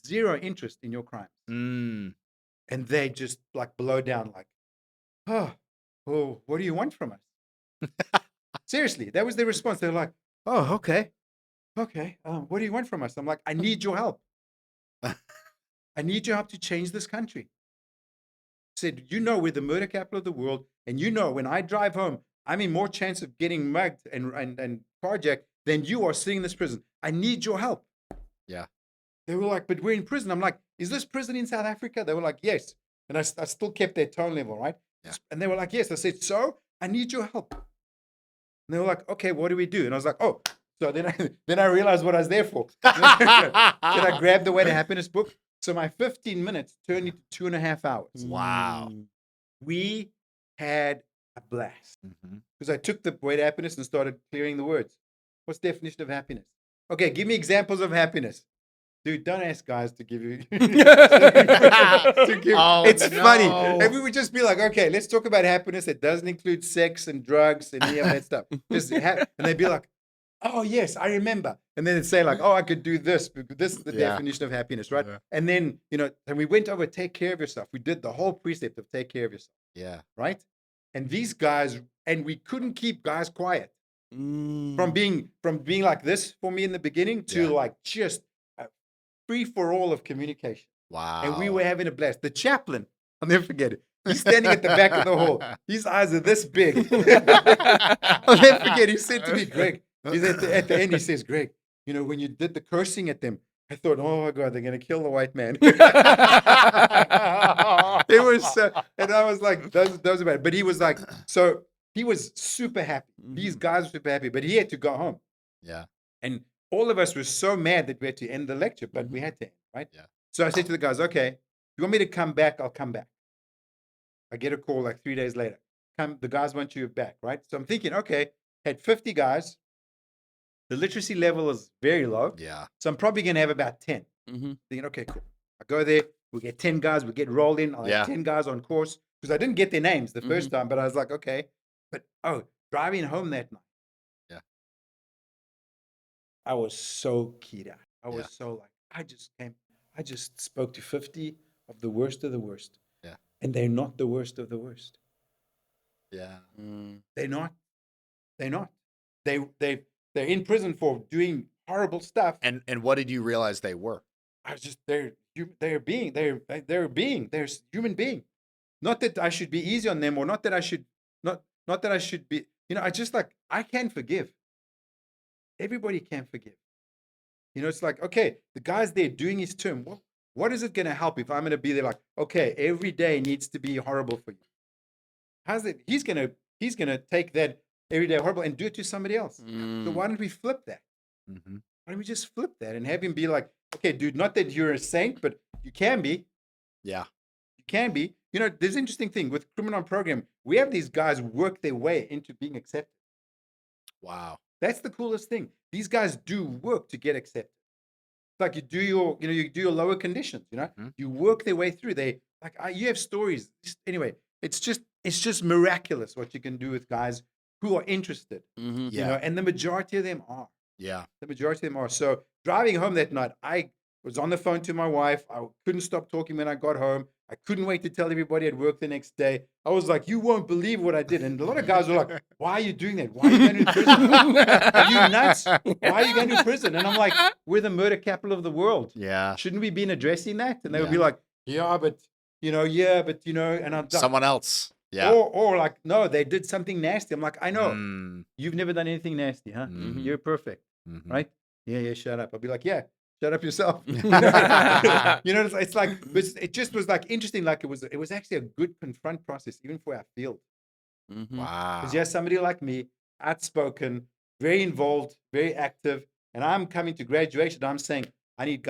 zero interest in your crimes. Mm. And they just like blow down like, oh, what do you want from us? Seriously, that was their response. They're like, oh, okay. What do you want from us? I'm like, I need your help. I need your help to change this country. Said, we're the murder capital of the world. And when I drive home, I'm in more chance of getting mugged and carjacked than you are sitting in this prison. I need your help. Yeah. They were like, but we're in prison. I'm like, is this prison in South Africa? They were like, yes. And I still kept their tone level, right? Yeah. And they were like, yes. I said, so I need your help. And they were like, okay, what do we do? And I was like, oh. So then I realized what I was there for. Then I grabbed the Way to Happiness book. So my 15 minutes turned into 2.5 hours. Wow. We had a blast. Mm-hmm. Because I took the Way to Happiness and started clearing the words. What's the definition of happiness? Okay, give me examples of happiness. Dude, don't ask guys to give you. It's funny. And we would just be like, okay, let's talk about happiness that doesn't include sex and drugs and any of that stuff. And they'd be like, oh, yes, I remember. And then they'd say like, oh, I could do this because this is the definition of happiness, right? Yeah. And then, and we went over take care of yourself. We did the whole precept of take care of yourself. Yeah. Right? And these guys, and we couldn't keep guys quiet. From being like this for me in the beginning to like just a free for all of communication. Wow. And we were having a blast. The chaplain, I'll never forget it. He's standing at the back of the hall. His eyes are this big. I'll never forget. He said to me, Greg, he's at the end, he says, Greg, when you did the cursing at them, I thought, oh my God, they're going to kill the white man. It was so, and I was like, those are bad. But he was like, so he was super happy. These guys were super happy, but he had to go home. Yeah. And all of us were so mad that we had to end the lecture, but we had to end, right? Yeah. So I said to the guys, okay, you want me to come back? I'll come back. I get a call like 3 days later. The guys want you back, right? So I'm thinking, okay, had 50 guys. The literacy level is very low. Yeah. So I'm probably going to have about 10. Thinking, okay, cool. I go there. We get 10 guys. We get rolled in. I'll have 10 guys on course. Because I didn't get their names the first time, but I was like, okay. But, driving home that night. Yeah. I was so keyed out. I was Yeah. so like, I just spoke to 50 of the worst of the worst. Yeah. And they're not the worst of the worst. Yeah. They're not. They're in prison for doing horrible stuff. And what did you realize they were? They're human being. Not that I should be easy on them, or not that I should be. I can forgive. Everybody can forgive. It's like, okay, the guy's there doing his term. What is it going to help if I'm going to be there like, okay, every day needs to be horrible for you? How's it? He's gonna take that everyday horrible and do it to somebody else. So why don't we flip that? Why don't we just flip that and have him be like, okay, dude, not that you're a saint, but you can be. Yeah. You can be. There's an interesting thing with Criminon Program. We have these guys work their way into being accepted. Wow. That's the coolest thing. These guys do work to get accepted. It's like you do your lower conditions. You work their way through. You have stories. Anyway, it's just miraculous what you can do with guys who are interested. Yeah. And the majority of them are. Yeah. The majority of them are. So driving home that night, I was on the phone to my wife. I couldn't stop talking when I got home. I couldn't wait to tell everybody at work the next day. I was like, you won't believe what I did. And a lot of guys were like, why are you doing that? Why are you going to prison? Are you nuts? Why are you going to prison? And I'm like, we're the murder capital of the world. Yeah. Shouldn't we be addressing that? And they would be like, and I'm like, Someone else. Yeah. Or like, no, they did something nasty. I'm like, I know. You've never done anything nasty, huh? You're perfect. Mhm. right? Yeah, shut up. I'll be like, yeah, shut up yourself. It's like it just was like interesting. Like it was actually a good confront process, even for our field. Mhm. Wow. Because you have somebody like me, outspoken, very involved, very active, and I'm coming to graduation. I'm saying, I need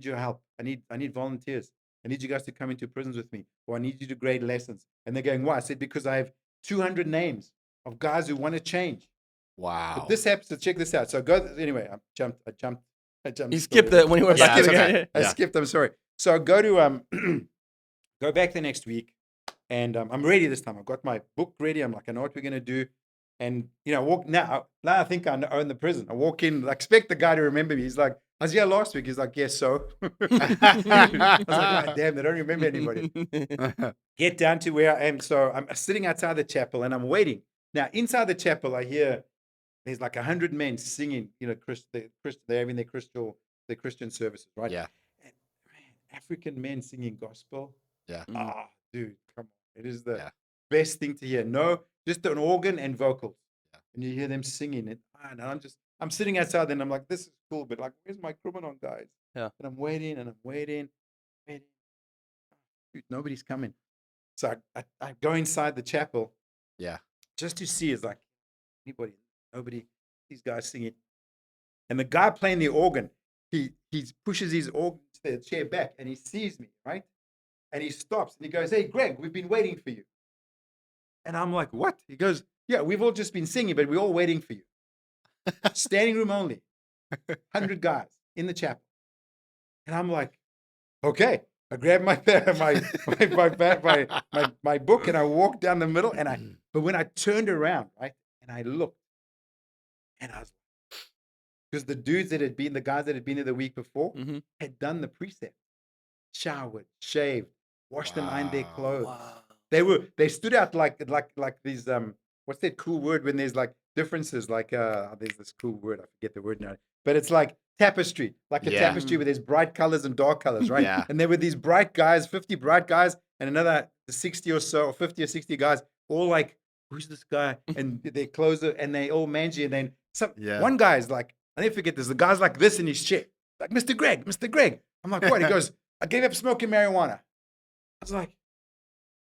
your help. I need volunteers. I need you guys to come into prisons with me, or I need you to grade lessons. And they're going, why? I said, because I have 200 names of guys who want to change. Wow. But this happens. So check this out. So I go anyway. I jumped. You skipped it when you were Yeah, back it's again. okay. I Yeah. skipped. I'm sorry. So I go to go back the next week, and I'm ready this time. I've got my book ready. I'm like, I know what we're gonna do, and I walk now. I think I own the prison. I walk in. I expect the guy to remember me. He's like, I was here last week. He's like, yes, so. I was like, God damn, they don't remember anybody. Get down to where I am. So I'm sitting outside the chapel, and I'm waiting. Now inside the chapel, I hear there's like 100 men singing. They're having their Christian services, right? Yeah. And man, African men singing gospel. Yeah. Dude, come on. It is the Yeah. best thing to hear. No, just an organ and vocals. Yeah. And you hear them singing it. And I'm sitting outside and I'm like, this is cool, but like, where's my Criminon guys? Yeah. And I'm waiting. Dude, nobody's coming. So I go inside the chapel Yeah. just to see is like anybody, nobody, these guys singing. And the guy playing the organ, he pushes his organ to the chair back and he sees me, right? And he stops and he goes, hey, Greg, we've been waiting for you. And I'm like, what? He goes, yeah, we've all just been singing, but we're all waiting for you. Standing room only, 100 guys in the chapel. And I'm like, okay. I grabbed my book and I walked down the middle. But when I turned around, right, and I looked, and I was, because the guys that had been there the week before Mhm. had done the precept, showered, shaved, washed and ironed their Wow. clothes. Wow. They stood out like these what's that cool word when there's like differences, like there's this cool word, I forget the word now, but it's like tapestry, like a Yeah. tapestry where there's bright colors and dark colors, right? Yeah. And there were these bright guys, 50 bright guys, and another 60 or so, or 50 or 60 guys, all like, who's this guy? And they close it and they all mangy, and then Yeah. one guy's like, I never forget this, the guy's like this in his chair, like, Mr. Greg. I'm like, what? He goes, I gave up smoking marijuana. I was like,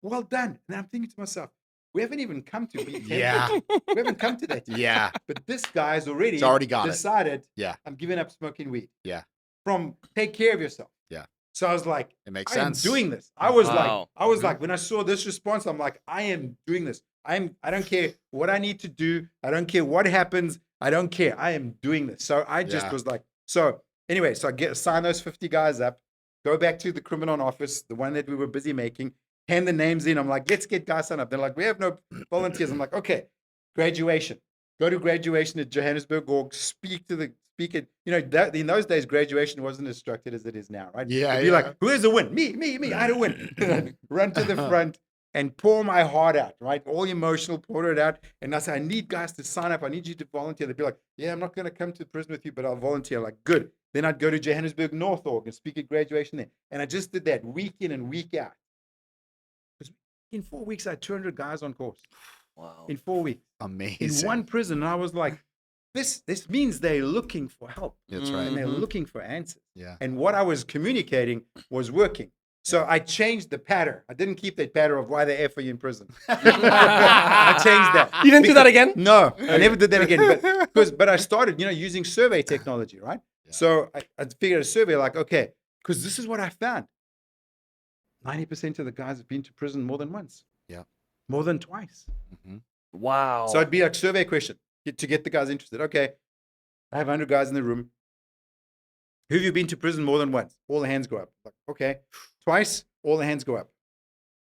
well done. And I'm thinking to myself, we haven't even come to be tempted. Yeah. We haven't come to that yet. Yeah. But this guy's already, It's already got it. decided, Yeah. I'm giving up smoking weed. Yeah. From take care of yourself. Yeah. So I was like, It makes I am sense. doing this. I was Wow. like, when I saw this response, I'm like, I am doing this. I don't care what I need to do. I don't care what happens. I don't care. I am doing this. So I just Yeah. was like, so anyway, so I sign those 50 guys up, go back to the Criminon office, the one that we were busy making, hand the names in. I'm like, let's get guys signed up. They're like, we have no volunteers. I'm like, okay, graduation. Go to graduation at Johannesburg or speak it. In those days, graduation wasn't as structured as it is now, right? Yeah, It'd be yeah. like, who has a win? Me, I had a win. Run to the front and pour my heart out, right? All emotional, pour it out. And I say, I need guys to sign up. I need you to volunteer. They'd be like, yeah, I'm not going to come to prison with you, but I'll volunteer. Like, good. Then I'd go to Johannesburg North Org and speak at graduation there. And I just did that week in and week out. Because in 4 weeks, I had 200 guys on course. Wow. In 4 weeks. Amazing. In one prison. And I was like, this means they're looking for help. That's right. And they're Mhm. looking for answers. Yeah. And what I was communicating was working. So I changed the pattern. I didn't keep that pattern of why the F are you in prison. I changed that. You didn't do that again? No, I never did that again. But I started, using survey technology, right? Yeah. So I figured a survey like, okay, because this is what I found. 90% of the guys have been to prison more than once. Yeah. More than twice. Mhm. Wow. So it'd be like survey question to get the guys interested. Okay, I have 100 guys in the room. Who have you been to prison more than once? All the hands go up. Like, okay. Twice, all the hands go up.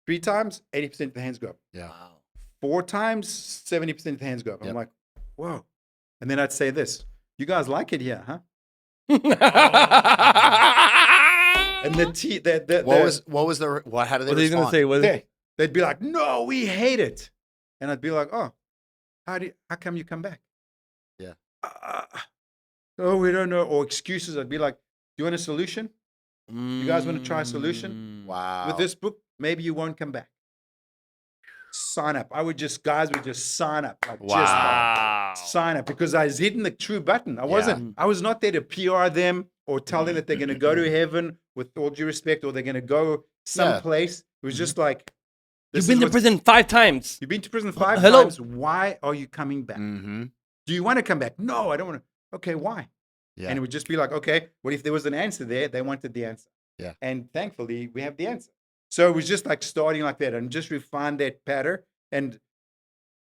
3 times, 80% of the hands go up. Yeah. Wow. 4 times, 70% of the hands go up. I'm Yep. like, whoa. And then I'd say this, you guys like it here, huh? And What how do they are you gonna respond? say? they'd be like, no, we hate it. And I'd be like, oh, how come you come back? Yeah. Oh, we don't know. Or excuses. I'd be like, do you want a solution? You guys want to try a solution? Mm. Wow. With this book, maybe you won't come back. sign up. Guys would just sign up. Like, Wow. just sign up because I was hitting the true button. I was not there to PR them or tell them that they're going to go to heaven with all due respect, or they're going to go someplace. It was just like, You've been to prison 5 times. You've been to prison 5 Hello. times. Why are you coming back? Mm-hmm. Do you want to come back? No, I don't want to. Okay, why? Yeah. And it would just be like, okay, what if there was an answer there? They wanted the answer. Yeah. And thankfully, we have the answer. So it was just like starting like that and just refine that pattern. And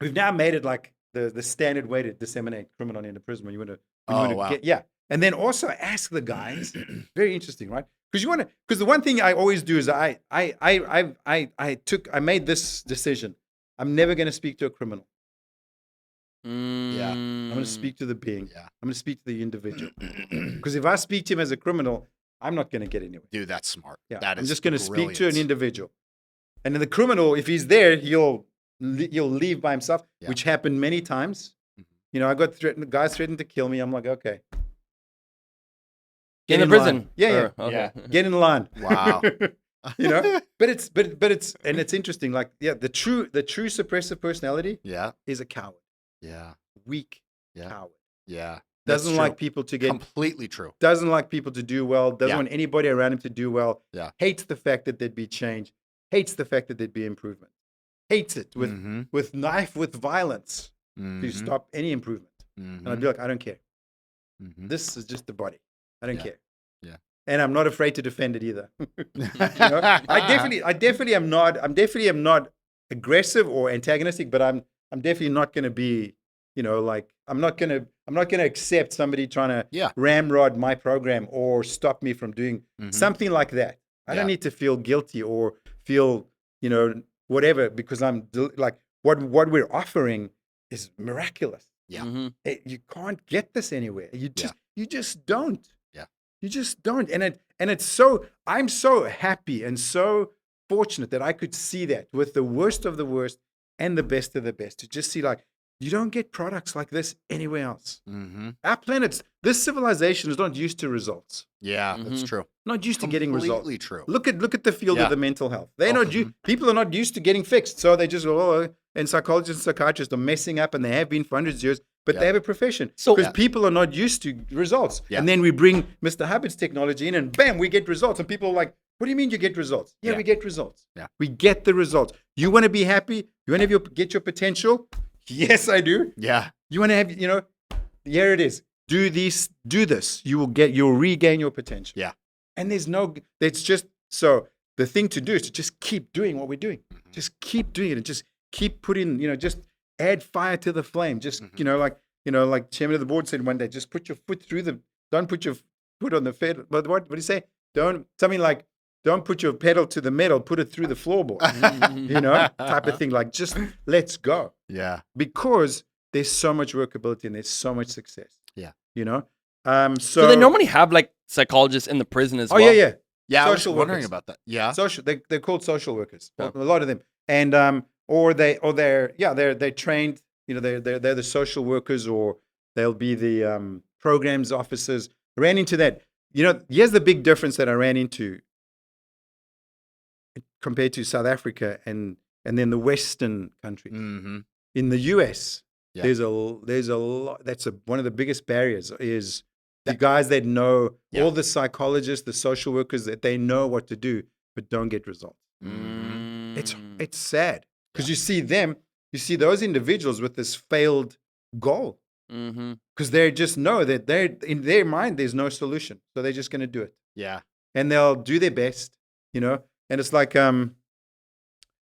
we've now made it like the standard way to disseminate Criminon in the prison. When you want to get, and then also ask the guys. Very interesting, right? Because the one thing I always do is I made this decision. I'm never going to speak to a criminal. Yeah. I'm going to speak to the being. Yeah. I'm going to speak to the individual. Because if I speak to him as a criminal, I'm not going to get anywhere. Dude, that's smart. Yeah. That I'm is just going to speak to an brilliant. individual. And then the criminal, if he's there, he'll leave by himself, which happened many times. You know, I got threatened. Guys threatened to kill me. I'm like, okay. Get in prison. Line. Yeah. Or, okay. Yeah. Get in line. Wow. You know, but it's interesting. Like, the true suppressive personality is a coward, weak coward. Yeah. Doesn't like people to get completely true. Doesn't like people to do well. Doesn't want anybody around him to do well. Yeah. Hates the fact that there'd be change. Hates the fact that there'd be improvement. Hates it with knife, with violence to stop any improvement. And I'd be like, I don't care. This is just the body. I don't care. Yeah. And I'm not afraid to defend it either. You know? I definitely am not. I'm definitely am not aggressive or antagonistic, but I'm definitely not going to be. You know, like I'm not gonna accept somebody trying to ramrod my program or stop me from doing something like that. I don't need to feel guilty or feel, you know, whatever, because I'm like what we're offering is miraculous. Yeah. You can't get this anywhere. You just don't. Yeah. You just don't. And it's so, I'm so happy and so fortunate that I could see that with the worst of the worst and the best of the best, to just see like, you don't get products like this anywhere else. Our planet's, this civilization is not used to results. Yeah, that's true. Not used to getting results. Completely true. Look at the field of the mental health. They're not people are not used to getting fixed. So they just and psychologists and psychiatrists are messing up, and they have been for hundreds of years, but they have a profession. Because people are not used to results. Yeah. And then we bring Mr. Hubbard's technology in, and bam, we get results. And people are like, what do you mean you get results? Yeah, we get results. Yeah. We get the results. You want to be happy? You want to get your potential? Yes, I do. Yeah. You want to have, you know, here it is. Do this. You'll regain your potential. Yeah. And it's just, so the thing to do is to just keep doing what we're doing. Just keep doing it and just keep putting, you know, just add fire to the flame. Just, like chairman of the board said one day, just put your foot don't put your foot on the pedal. But what did he say? Don't put your pedal to the metal, put it through the floorboard, you know, type of thing. Like, just let's go. Yeah. Because there's so much workability and there's so much success. Yeah. You know? So they normally have like psychologists in the prison as well. Oh, yeah. Yeah, social I was wondering workers. about that. Yeah. They're called social workers. A lot of them. And, they're trained, you know, they're the social workers, or they'll be the programs officers. I ran into that. You know, here's the big difference that I ran into compared to South Africa and then the Western countries. In the US, there's a lot. That's one of the biggest barriers is the guys that know, all the psychologists, the social workers, that they know what to do but don't get results. It's sad because you see those individuals with this failed goal because they just know that in their mind there's no solution, so they're just going to do it. Yeah, and they'll do their best, you know. And it's like I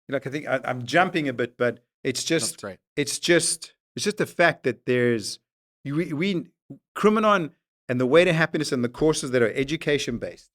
think I'm jumping a bit, but it's just that's right. It's just the fact that there's Criminon and the Way to Happiness and the courses that are education based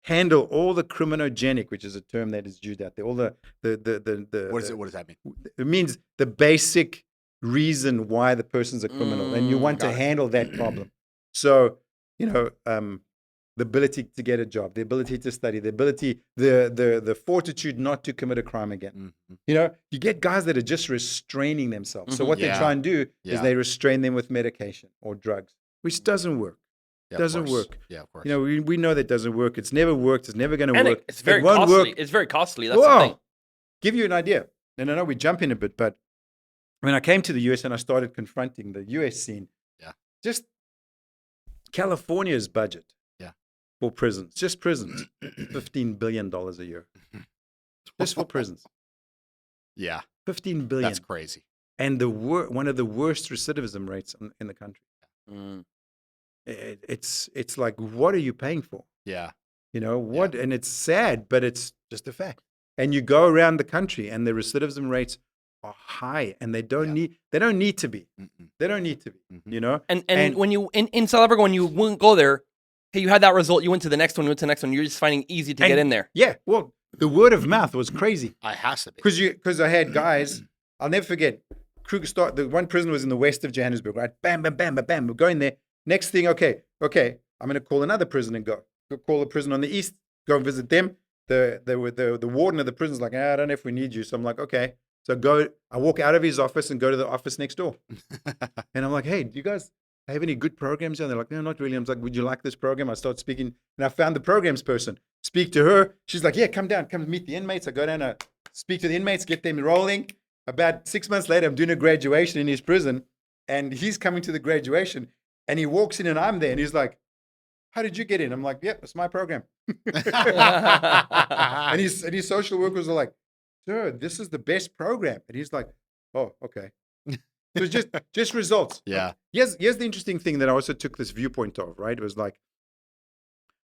handle all the criminogenic, which is a term that is used out there. All the what does that mean? It means the basic reason why the person's a criminal, and you want to handle that problem. So, you know, the ability to get a job, the ability to study, the fortitude not to commit a crime again. You know, you get guys that are just restraining themselves. So what they try and do is they restrain them with medication or drugs, which doesn't work. Doesn't work. Yeah, of course. You know, we know that doesn't work. It's never worked. It's never going to work. It's very won't costly. work. It's very costly. That's the thing. Give you an idea. and I know we jump in a bit, but when I came to the US and I started confronting the US scene, just California's budget for prisons, just prisons, $15 billion a year, just for prisons. Yeah. 15 billion. That's crazy. And one of the worst recidivism rates in the country. Mm. It's like, what are you paying for? Yeah. You know what? And it's sad, but it's just a fact. And you go around the country, and the recidivism rates are high, and they don't need to be. They don't need to be. You know. And when you in South Africa, when you wouldn't go there, hey, you had that result. You went to the next one. You went to the next one. You're just finding it easy to get in there. Yeah. Well, the word of mouth was crazy. I has to be. Because I had guys. I'll never forget. The one prison was in the west of Johannesburg, right? Bam, bam, bam, bam, bam. We're going there. Next thing, okay. I'm going to call another prison and go call a prison on the east. Go and visit them. The warden of the prison's like, I don't know if we need you. So I'm like, okay. So I walk out of his office and go to the office next door. And I'm like, hey, do you guys have any good programs? And they're like, no, not really. I'm like, would you like this program? I start speaking, and I found the programs person. Speak to her. She's like, yeah, come down, come meet the inmates. I go down, I speak to the inmates, get them rolling. About 6 months later, I'm doing a graduation in his prison, and he's coming to the graduation, and he walks in, and I'm there, and he's like, how did you get in? I'm like, yep, it's my program. and his social workers are like, sir, this is the best program. And he's like, oh, okay. So just results. Yeah. Here's the interesting thing that I also took this viewpoint of, right? It was like,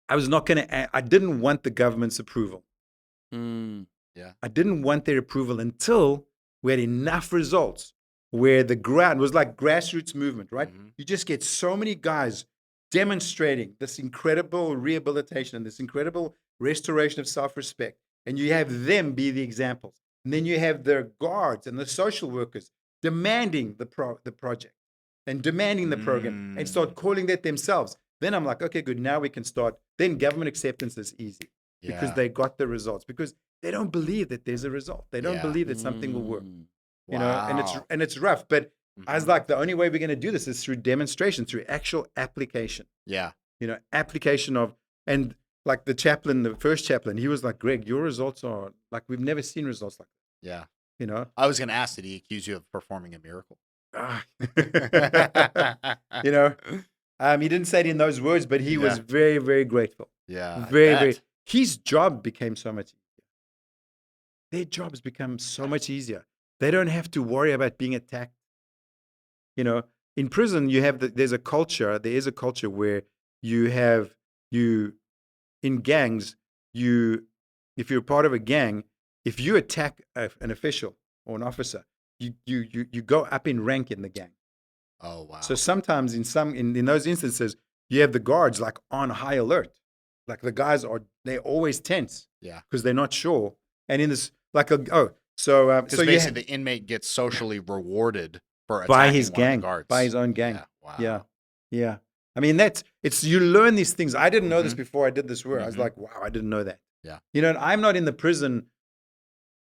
I didn't want the government's approval. Yeah. I didn't want their approval until we had enough results where the ground was like grassroots movement, right? You just get so many guys demonstrating this incredible rehabilitation and this incredible restoration of self-respect. And you have them be the examples. And then you have their guards and the social workers demanding the project and demanding the program and start calling that themselves. Then I'm like, okay, good. Now we can start. Then government acceptance is easy because they got the results, because they don't believe that there's a result. They don't believe that something will work, you know, and it's rough. But I was like, the only way we're going to do this is through demonstration, through actual application. Yeah. You know, application of, and like the chaplain, the first chaplain, he was like, Greg, your results are like, we've never seen results like that. Yeah. You know, I was going to ask, did he accuse you of performing a miracle? You know, he didn't say it in those words, but he was very, very grateful. Yeah. Very. His job became so much easier. Their jobs become so much easier. They don't have to worry about being attacked. You know, in prison, there is a culture where in gangs, if you're part of a gang, if you attack an official or an officer, you go up in rank in the gang. Oh, wow. So sometimes in those instances, you have the guards like on high alert. Like the guys they're always tense. Yeah. Because they're not sure. And in this, because basically the inmate gets socially rewarded for attacking by his one of gang, the guards. by his own gang. Yeah. Wow. Yeah. I mean, you learn these things. I didn't know this before I did this work. I was like, wow, I didn't know that. Yeah. You know, I'm not in the prison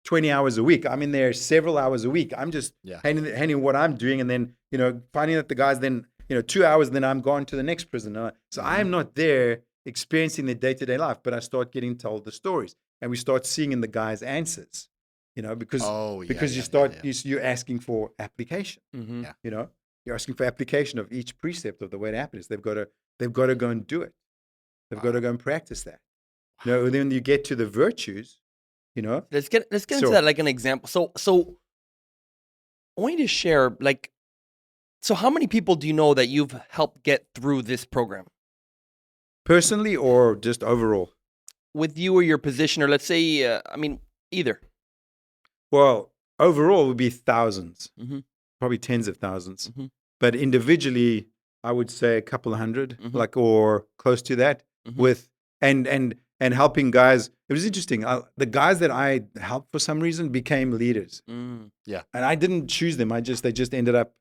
20 hours a week. I'm in there several hours a week. I'm just handing what I'm doing, and then, you know, finding that the guys then, you know, 2 hours, and then I'm gone to the next prison. So I'm not there experiencing their day-to-day life, but I start getting told the stories, and we start seeing in the guys' answers, you know, because you're asking for application. You know, you're asking for application of each precept of the way to happen is they've got to go and do it. They've got to go and practice that. You know, and then you get to the virtues, you know. Let's get into that, like an example. So I want you to share, like, so how many people do you know that you've helped get through this program? Personally or just overall? With you or your position, or let's say, either. Well, overall would be thousands, probably tens of thousands. But individually, I would say a couple of hundred, like, or close to that. With and helping guys. It was interesting. The guys that I helped for some reason became leaders. Yeah, and I didn't choose them. They just ended up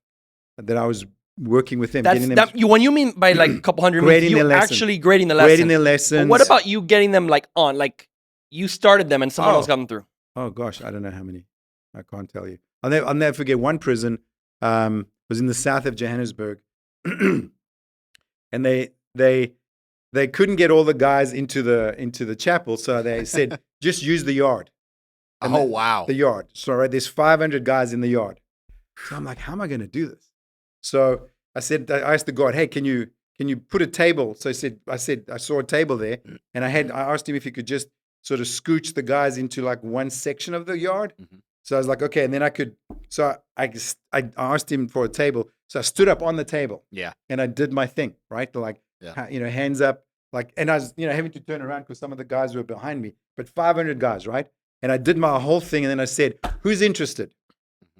that I was working with them. When you mean by like a couple hundred, means you actually grading the lesson. Grading their lessons. But what about you getting them like you started them and someone else got them through? Oh gosh, I don't know how many. I can't tell you. I'll never forget one prison was in the south of Johannesburg, and they couldn't get all the guys into the chapel, so they said just use the yard. And Oh, wow. The yard. So right, there's 500 guys in the yard. So I'm like, how am I going to do this? So I asked the guard, hey, can you put a table? So I saw a table there, and I asked him if he could just sort of scooch the guys into like one section of the yard. Mhm. So I was like, okay, and then I asked him for a table. So I stood up on the table. Yeah. And I did my thing, right? Like, hands up, like, and I was, having to turn around because some of the guys were behind me, but 500 guys, right? And I did my whole thing, and then I said, who's interested,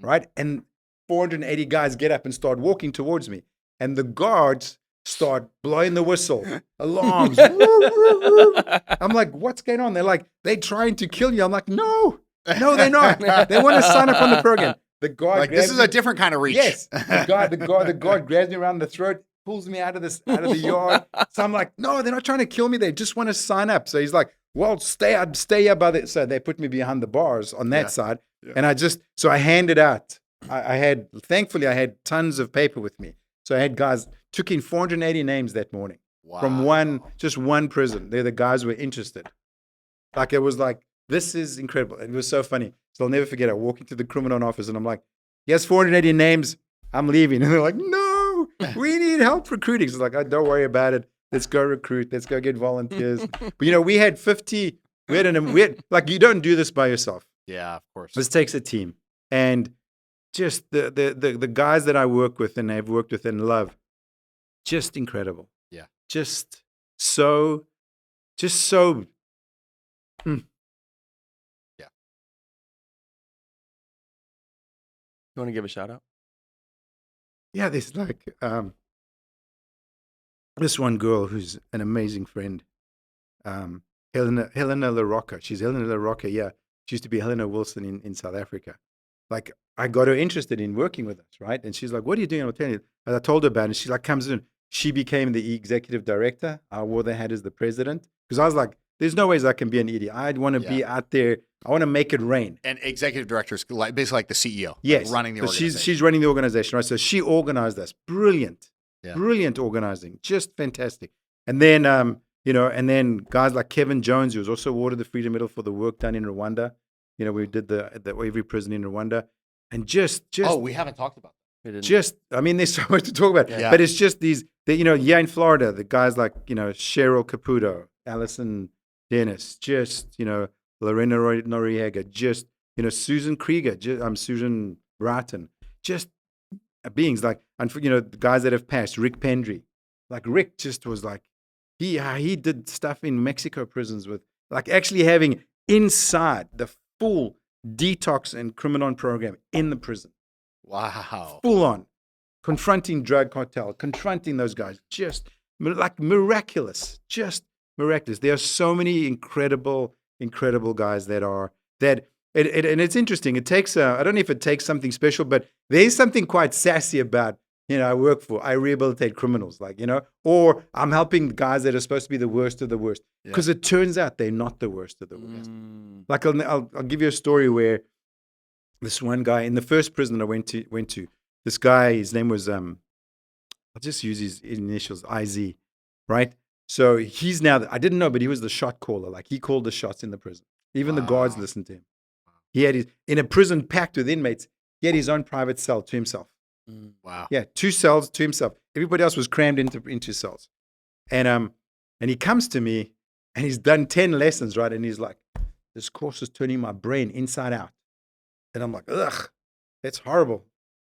right? And 480 guys get up and start walking towards me, and the guards start blowing the whistle, alarms. Woo, woo, woo. I'm like, what's going on? They're like, they're trying to kill you. I'm like, no, they're not. They want to sign up on the program. The guard, Like, this is a different kind of reach. Yes, the guard grabs me around the throat, pulls me out of the yard. So I'm like, no, they're not trying to kill me. They just want to sign up. So he's like, well, stay here by the. So they put me behind the bars on that side, and I handed out. Thankfully I had tons of paper with me. So I had guys, took in 480 names that morning from just one prison. They're the guys who were interested. Like, it was like, this is incredible. It was so funny. So I'll never forget. I walk into the Criminon office and I'm like, yes, 480 names. I'm leaving. And they're like, no, we need help recruiting. So it's like, oh, don't worry about it. Let's go recruit. Let's go get volunteers. But we had 50. We had like, you don't do this by yourself. Yeah, of course. This takes a team. And just the guys that I work with and have worked with and love, just incredible. Yeah. Just so. Yeah. You want to give a shout out? Yeah, there's like this one girl who's an amazing friend, Helena LaRocca. She's Helena LaRocca. Yeah, she used to be Helena Wilson in South Africa. Like, I got her interested in working with us, right? And she's like, "What are you doing?" I'll tell you. And I told her about it. And she like comes in. She became the executive director. I wore the hat as the president because I was like, "There's no ways I can be an ED. I'd want to be out there. I want to make it rain." And executive director is basically like the CEO. Yes, like running the organization. She's running the organization, right? So she organized us. Brilliant, Yeah. brilliant organizing, just fantastic. And then, and then guys like Kevin Jones, who was also awarded the Freedom Medal for the work done in Rwanda. We did the every prison in Rwanda, and just we haven't talked about that. I mean, there's so much to talk about, Yeah. but it's just these, here in Florida, the guys like, Cheryl Caputo, Allison Dennis, just, Lorena Noriega, just, Susan Krieger, Susan Bratton, just beings like, and the guys that have passed, Rick Pendry, like Rick just was like, he did stuff in Mexico prisons with, like, actually having inside the full detox and Criminon program in the prison. Wow. Full on. Confronting drug cartel, confronting those guys. Just like miraculous. Just miraculous. There are so many incredible guys and it's interesting. It takes, I don't know if it takes something special, but there's something quite sassy about, I rehabilitate criminals, or I'm helping guys that are supposed to be the worst of the worst. Because it turns out they're not the worst of the worst. Like, I'll give you a story where this one guy in the first prison I went to, this guy, his name was, I'll just use his initials, IZ, right? So he's now, I didn't know, but he was the shot caller. Like, he called the shots in the prison. Even the guards listened to him. He had in a prison packed with inmates, he had his own private cell to himself. Wow. Yeah, 2 cells to himself. Everybody else was crammed into cells. And he comes to me and he's done 10 lessons, right? And he's like, this course is turning my brain inside out. And I'm like, ugh, that's horrible.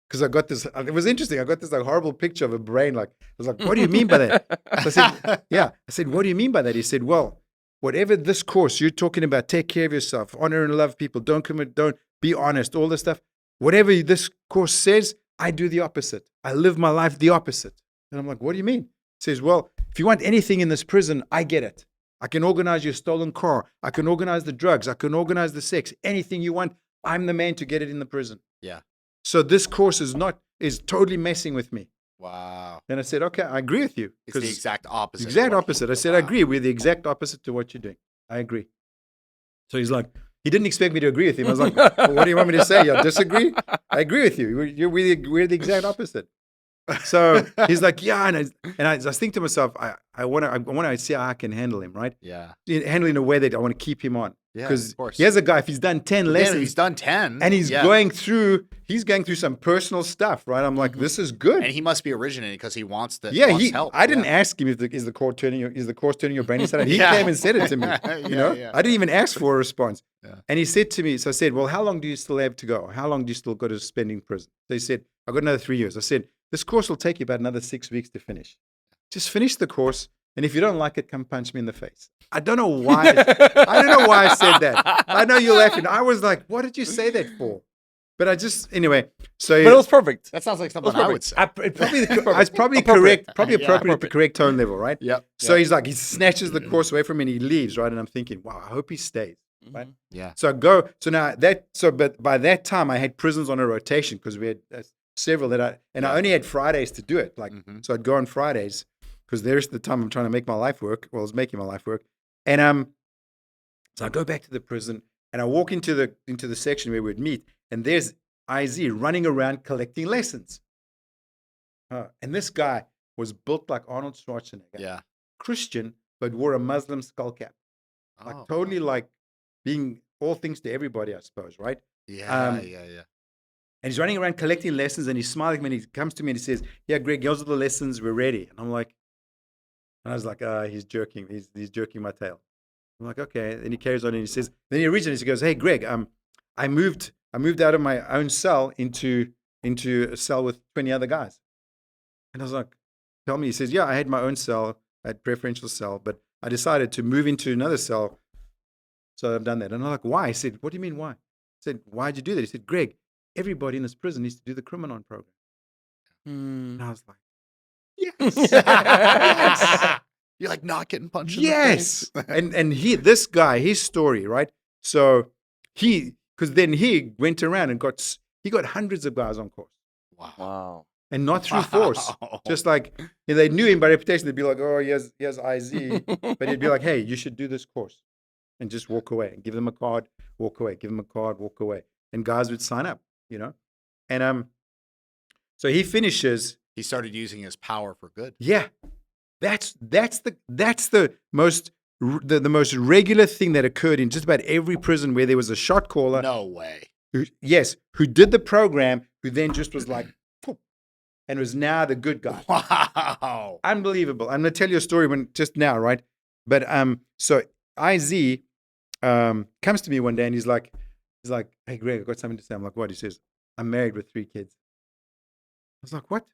Because I got this, it was interesting. I got this like horrible picture of a brain. Like, I was like, what do you mean by that? So I said, I said, what do you mean by that? He said, well, whatever this course you're talking about, take care of yourself, honor and love people, don't commit, don't be honest, all this stuff. Whatever this course says, I do the opposite. I live my life the opposite. And I'm like, what do you mean? He says, well, if you want anything in this prison, I get it. I can organize your stolen car. I can organize the drugs. I can organize the sex. Anything you want, I'm the man to get it in the prison. Yeah. So this course is totally messing with me. Wow. And I said, okay, I agree with you. It's the exact opposite. Exact opposite. I said, I agree. We're the exact opposite to what you're doing. I agree. So he's like, he didn't expect me to agree with him. I was like, well, what do you want me to say? You disagree? I agree with you. We're the exact opposite. So he's like, yeah, and I just think to myself, I want to see how I can handle him, right? Yeah. Handle in a way that I want to keep him on. Yeah, Because of course. here's a guy, if he's done 10 Yeah, lessons, he's done 10. and he's yeah. going through some personal stuff, right? I'm like, this is good. And he must be originating because he wants the Yeah, help. I didn't ask him if is the course turning your brain inside out. He Yeah. came and said it to me. You know, yeah. I didn't even ask for a response. Yeah. And he said to me, so I said, well, how long do you still have to go? How long do you still got to spend in prison? So he said, I've got another 3 years. I said, this course will take you about another 6 weeks to finish. Just finish the course, and if you don't like it, come punch me in the face. I don't know why. I don't know why I said that. I know you're laughing. I was like, what did you say that for? But I just, anyway. So But it was perfect. That sounds like something That's I would perfect. say. It's probably correct, probably appropriate at the correct tone level, right? Yep. So he's like, he snatches the course away from me and he leaves, right? And I'm thinking, wow, I hope he stays, right? Yeah. But by that time I had prisons on a rotation because we had several I only had Fridays to do it. Like, so I'd go on Fridays because the rest of the time I'm trying to make my life work. Well, I was making my life work. And so I go back to the prison and I walk into the section where we'd meet, and there's IZ running around collecting lessons. And this guy was built like Arnold Schwarzenegger. Yeah. Christian, but wore a Muslim skull cap. Like totally like being all things to everybody, I suppose, right? Yeah. And he's running around collecting lessons, and he's smiling when he comes to me and he says, yeah, Greg, here's all the lessons, we're ready. And I'm like, and I was like, he's jerking. He's jerking my tail. I'm like, okay. And he carries on and he says, then he originates, he goes, hey, Greg, I moved out of my own cell into a cell with 20 other guys. And I was like, tell me. He says, yeah, I had my own cell, I had preferential cell, but I decided to move into another cell. So I've done that. And I'm like, why? I said, what do you mean why? I said, why'd you do that? He said, Greg, everybody in this prison needs to do the Criminon Program. And I was like, yes. Yes. You're like not getting punched in the face. and this guy, his story, right? So because then he went around and he got hundreds of guys on course. Wow. And not through force. Just like, they knew him by reputation. They'd be like, oh, here's IZ. But he'd be like, hey, you should do this course. And just walk away. And give them a card, walk away. Give them a card, walk away. And guys would sign up, you know? And so he finishes. He started using his power for good. Yeah. That's the most regular thing that occurred in just about every prison where there was a shot caller. No way. Who did the program, who then just was like, and was now the good guy. Wow. Unbelievable. I'm going to tell you a story just now, right? But so IZ comes to me one day and he's like, hey, Greg, I've got something to say. I'm like, what? He says, I'm married with 3 kids. I was like, what?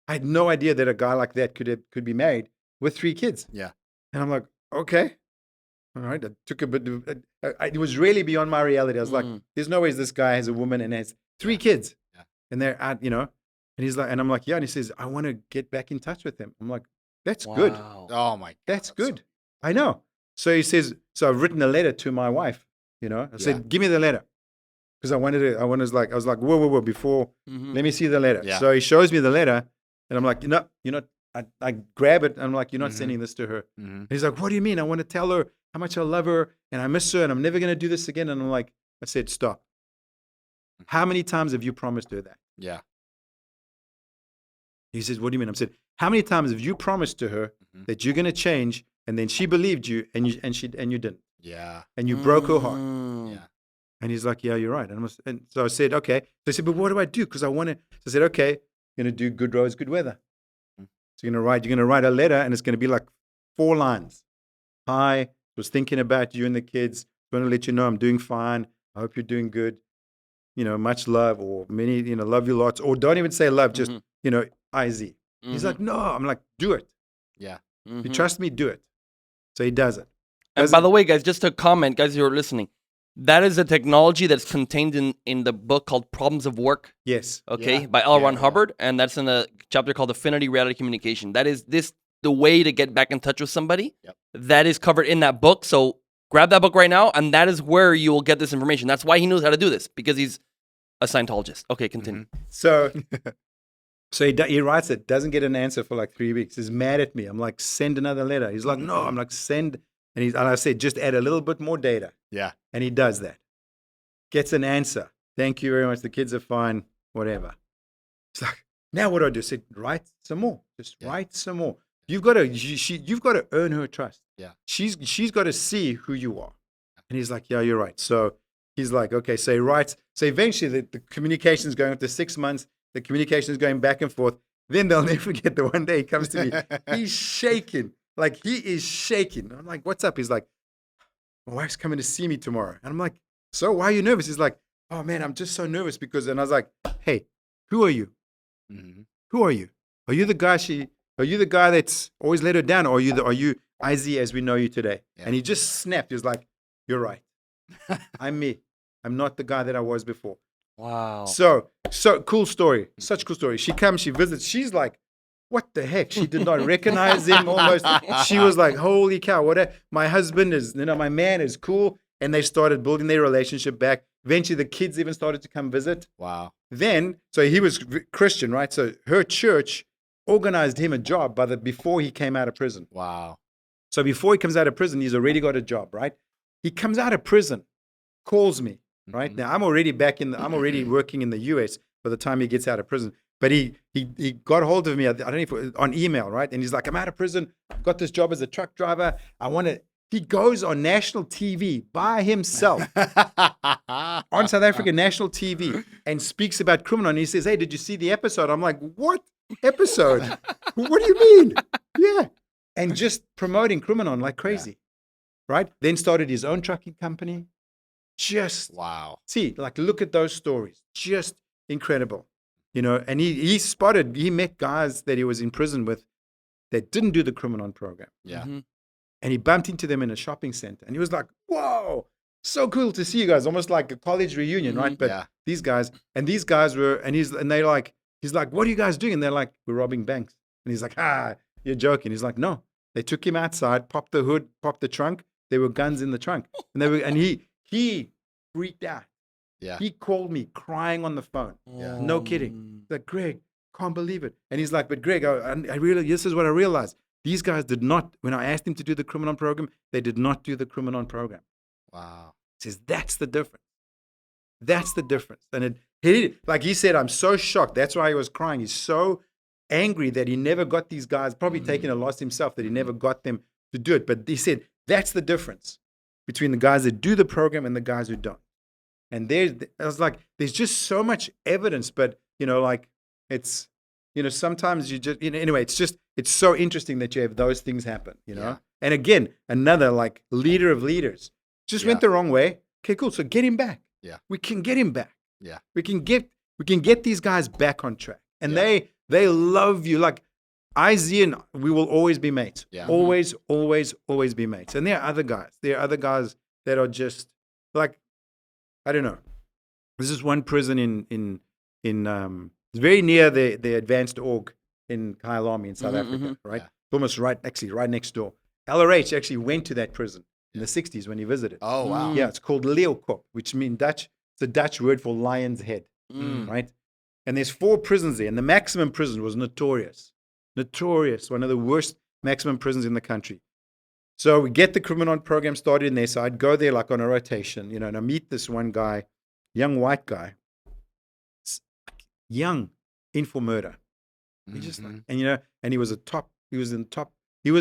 I had no idea that a guy like that could be married with 3 kids. Yeah. And I'm like, okay. All right. I took a bit. It was really beyond my reality. I was like, there's no way this guy has a woman and has 3 kids. Yeah. And they're out, you know. And he's like, and I'm like, yeah. And he says, I want to get back in touch with them. I'm like, that's good. Oh my God. That's good. I know. So he says, so I've written a letter to my wife, you know. I said, give me the letter. Because I was like, whoa, before, let me see the letter. Yeah. So he shows me the letter, and I'm like, you're not, I grab it, and I'm like, you're not sending this to her. And he's like, what do you mean? I want to tell her how much I love her, and I miss her, and I'm never going to do this again. And I'm like, I said, stop. How many times have you promised her that? Yeah. He says, what do you mean? I said, how many times have you promised to her that you're going to change, and then she believed you, and you didn't? Yeah. And you broke her heart. Yeah. And he's like, yeah, you're right. And so I said, okay. So I said, but what do I do? Because I want to. So I said, okay, you're going to do good roads, good weather. So you're going to write a letter, and it's going to be like 4 lines. Hi, was thinking about you and the kids. Want to let you know I'm doing fine. I hope you're doing good. You know, much love, or many, you know, love you lots. Or don't even say love, just, you know, IZ. He's like, no. I'm like, do it. Yeah. You trust me, do it. So he does it. And by the way, guys, just a comment, guys, who are listening. That is a technology that's contained in the book called Problems of Work. Yes. Okay, by L. Ron Hubbard, and that's in a chapter called Affinity Reality Communication. That is the way to get back in touch with somebody. Yep. That is covered in that book. So grab that book right now, and that is where you will get this information. That's why he knows how to do this, because he's a Scientologist. Okay, continue. So he writes it, doesn't get an answer for like 3 weeks. He's mad at me. I'm like, send another letter. He's like, no. I'm like, send. And I said, just add a little bit more data. Yeah. And he does that. Gets an answer. Thank you very much. The kids are fine. Whatever. It's like, Now what do I do? I said, write some more. Just write some more. You've got to earn her trust. Yeah. She's got to see who you are. And he's like, yeah, you're right. So he's like, okay, so he writes. So eventually the communication is going up to 6 months. The communication is going back and forth. Then they'll never forget the one day he comes to me. He's shaking. Like, he is shaking. I'm like, what's up? He's like, my wife's coming to see me tomorrow. And I'm like, so why are you nervous? He's like, oh man, I'm just so nervous because, and I was like, hey, who are you? Mm-hmm. Who are you? Are you the guy that's always let her down? Or are you Iz as we know you today? Yeah. And he just snapped. He was like, you're right. I'm me. I'm not the guy that I was before. Wow. So cool story. Such cool story. She comes, she visits. She's like, what the heck? She did not recognize him almost. She was like, holy cow, what my husband is, my man is cool. And they started building their relationship back. Eventually the kids even started to come visit. Wow. Then, so he was Christian, right? So her church organized him a job before he came out of prison. Wow. So before he comes out of prison, he's already got a job, right? He comes out of prison, calls me, right? Mhm. Now I'm already working in the US by the time he gets out of prison. But he got hold of me, I don't know if on email, right? And he's like, I'm out of prison, I've got this job as a truck driver. He goes on national TV by himself on South African national TV and speaks about Criminon. He says, hey, did you see the episode? I'm like, what episode? What do you mean? Yeah. And just promoting Criminon like crazy, right? Then started his own trucking company. Just Wow. see, like, look at those stories. Just incredible. And he met guys that he was in prison with that didn't do the Criminon program. Yeah. Mm-hmm. And he bumped into them in a shopping center. And he was like, whoa, so cool to see you guys. Almost like a college reunion, right? But these guys were, he's like, what are you guys doing? And they're like, we're robbing banks. And he's like, you're joking. He's like, no. They took him outside, popped the hood, popped the trunk. There were guns in the trunk. And he freaked out. Yeah. He called me crying on the phone. Yeah. No kidding. He's like, Greg, can't believe it. And he's like, but Greg, I really, this is what I realized. These guys did not, when I asked him to do the Criminon program, they did not do the Criminon program. Wow. He says, that's the difference. That's the difference. And like he said, I'm so shocked. That's why he was crying. He's so angry that he never got these guys, probably taking a loss himself, that he never got them to do it. But he said, that's the difference between the guys that do the program and the guys who don't. And I was like, there's just so much evidence, but, like, it's, sometimes you just, anyway, it's so interesting that you have those things happen, Yeah. And again, another like leader of leaders just went the wrong way. Okay, cool. So get him back. Yeah. We can get him back. Yeah. We can get these guys back on track. And they love you. Like, Iz and we will always be mates. Yeah. Always, always, always be mates. And there are other guys. There are other guys that are just like, I don't know. This is one prison in it's very near the advanced org in Kyalami in South Africa, right? Yeah. Almost right next door. LRH actually went to that prison in the 60s when he visited. Oh, wow. Yeah, it's called Leeuwkop, which means Dutch. It's a Dutch word for lion's head, right? And there's 4 prisons there, and the maximum prison was notorious, one of the worst maximum prisons in the country. So we get the Criminon program started in there. So I'd go there like on a rotation, and I meet this one guy, young white guy, young in for murder. He just like, and he was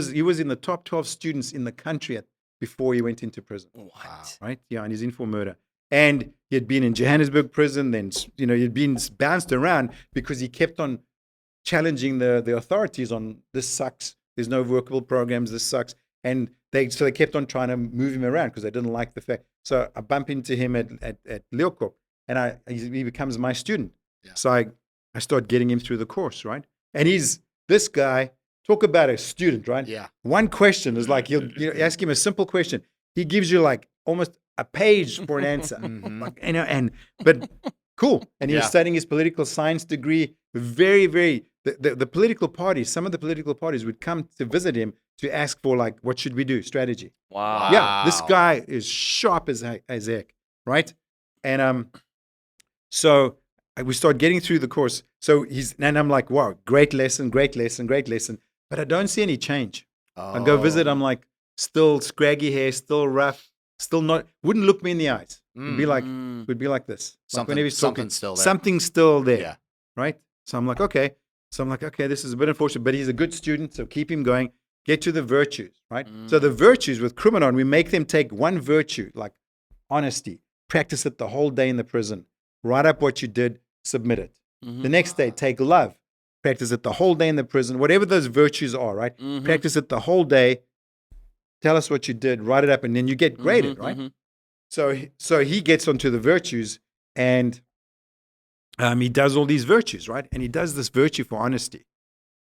he was in the top 12 students in the country before he went into prison. What? Right? Yeah, and he's in for murder. And he had been in Johannesburg prison, then he'd been bounced around because he kept on challenging the authorities on this sucks. There's no workable programs. This sucks. And they kept on trying to move him around because they didn't like the fact. So I bump into him at Leeuwkop, and he becomes my student. Yeah. So I start getting him through the course, right? And he's this guy. Talk about a student, right? Yeah. One question is like you ask him a simple question, he gives you like almost a page for an answer. Like, but cool. And he was studying his political science degree. Very, very. The political parties. Some of the political parties would come to visit him to ask for like, what should we do? Strategy. Wow. Yeah, this guy is sharp as heck, right? And so we start getting through the course. So and I'm like, wow, great lesson. But I don't see any change. I go visit, I'm like, still scraggy hair, still rough, still wouldn't look me in the eyes. Would be like this. Like whenever he's talking, Something's still there. Something's still there. Yeah. Right? So I'm like, okay. So I'm like, okay, this is a bit unfortunate, but he's a good student, so keep him going. Get to the virtues, right? So the virtues with Criminon, we make them take one virtue, like honesty, practice it the whole day in the prison, write up what you did, submit it. The next day, take love, practice it the whole day in the prison, whatever those virtues are, right? Practice it the whole day, tell us what you did, write it up, and then you get graded, right? So he gets onto the virtues, and he does all these virtues, right? And he does this virtue for honesty.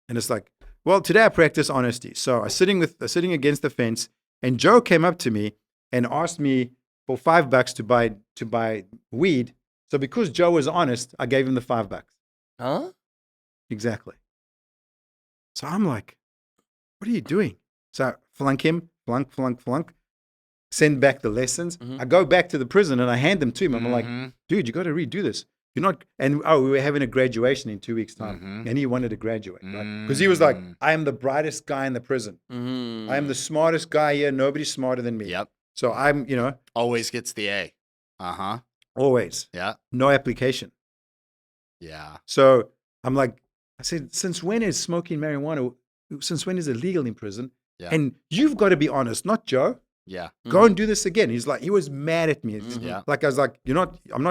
And it's like, well, today I practice honesty. So I was sitting against the fence, and Joe came up to me and asked me for $5 to buy weed. So because Joe was honest, I gave him the $5. Huh? Exactly. So I'm like, what are you doing? So I flunk him, flunk. Send back the lessons. I go back to the prison and I hand them to him. I'm like, dude, you got to redo this. You're not. And we were having a graduation in 2 weeks' time, and he wanted to graduate, right? Because he was like, I am the brightest guy in the prison. I am the smartest guy here. Nobody's smarter than me. Yep. So I'm, Always gets the A. always. Yeah. No application. Yeah. So I'm like, I said, since when is smoking marijuana? Since when is it legal in prison? Yeah. And you've got to be honest, not Joe. Yeah. Go and do this again. He's like, he was mad at me. Yeah. Like I was like, I'm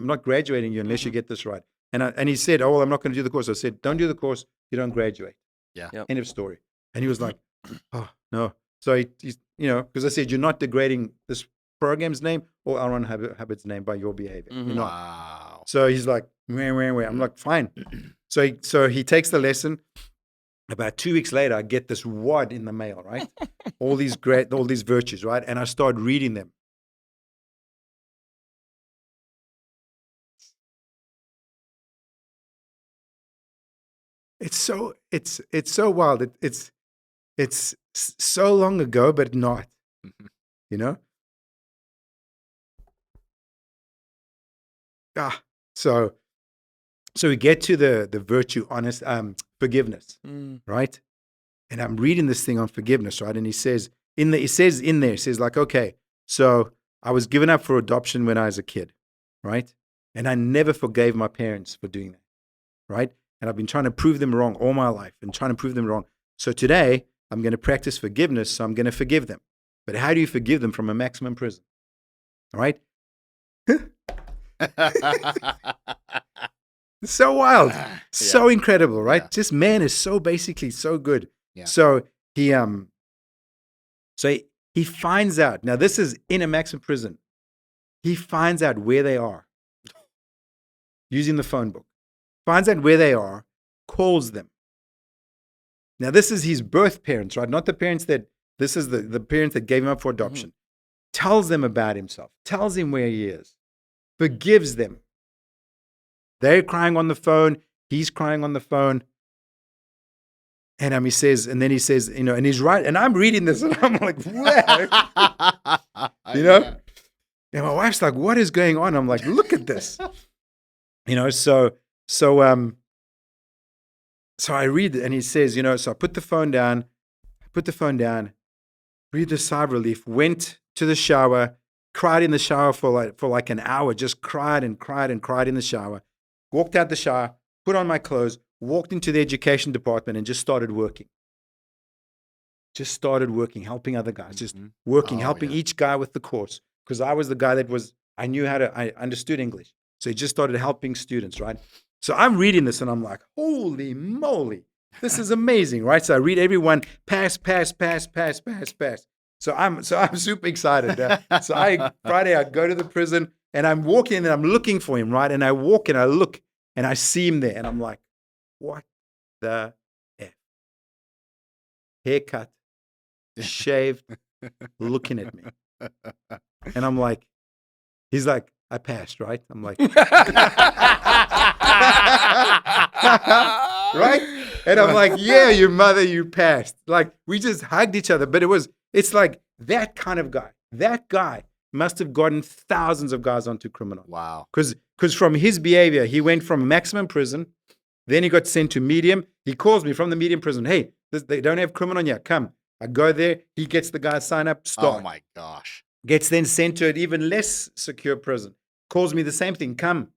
not graduating you unless you get this right. And he said, oh, well, I'm not going to do the course. I said, don't do the course. You don't graduate. Yeah. Yep. End of story. And he was like, oh, no. So he's, because I said, you're not degrading this program's name or our own habit's name by your behavior. You're not. Wow. So he's like, wah. I'm like, fine. So he takes the lesson. About 2 weeks later, I get this wad in the mail, right? all these virtues, right? And I start reading them. It's so wild. It's so long ago, but not. You know? So we get to the virtue, forgiveness, right? And I'm reading this thing on forgiveness, right? And he says like, okay, so I was given up for adoption when I was a kid, right? And I never forgave my parents for doing that, right? And I've been trying to prove them wrong all my life and trying to prove them wrong. So today I'm going to practice forgiveness. So I'm going to forgive them. But how do you forgive them from a maximum prison? All right? So wild, so incredible, right? Yeah. This man is so basically so good. Yeah. So he finds out. Now this is in a maximum prison. He finds out where they are using the phone book. Finds out where they are, calls them. Now this is his birth parents, right? Not the parents that. This is the parents that gave him up for adoption. Tells them about himself. Tells him where he is. Forgives them. They're crying on the phone. He's crying on the phone. And he says, and he's right. And I'm reading this and I'm like, wow. And my wife's like, what is going on? I'm like, look at this. So I read it and he says, so I put the phone down, breathed a sigh of relief, went to the shower, cried in the shower for like an hour, just cried in the shower. Walked out the shower, put on my clothes, walked into the education department and just started working. Helping other guys, just working, helping each guy with the course. Because I was the guy I understood English. So he just started helping students, right? So I'm reading this and I'm like, holy moly, this is amazing, right? So I read everyone, pass. So I'm super excited. Friday I go to the prison and I'm walking and I'm looking for him, right? And I walk and I look and I see him there and I'm like, what the F? Haircut, shaved, looking at me. And I'm like, he's like, I passed, right? I'm like, right? And I'm like, yeah, your mother, you passed. Like, we just hugged each other. But it's like that kind of guy. That guy must have gotten thousands of guys onto Criminon. Wow. Because from his behavior, he went from maximum prison, then he got sent to medium. He calls me from the medium prison. Hey, they don't have Criminon yet. Come. I go there. He gets the guy sign up, start. Oh, my gosh. Gets then sent to an even less secure prison. Calls me the same thing. Come.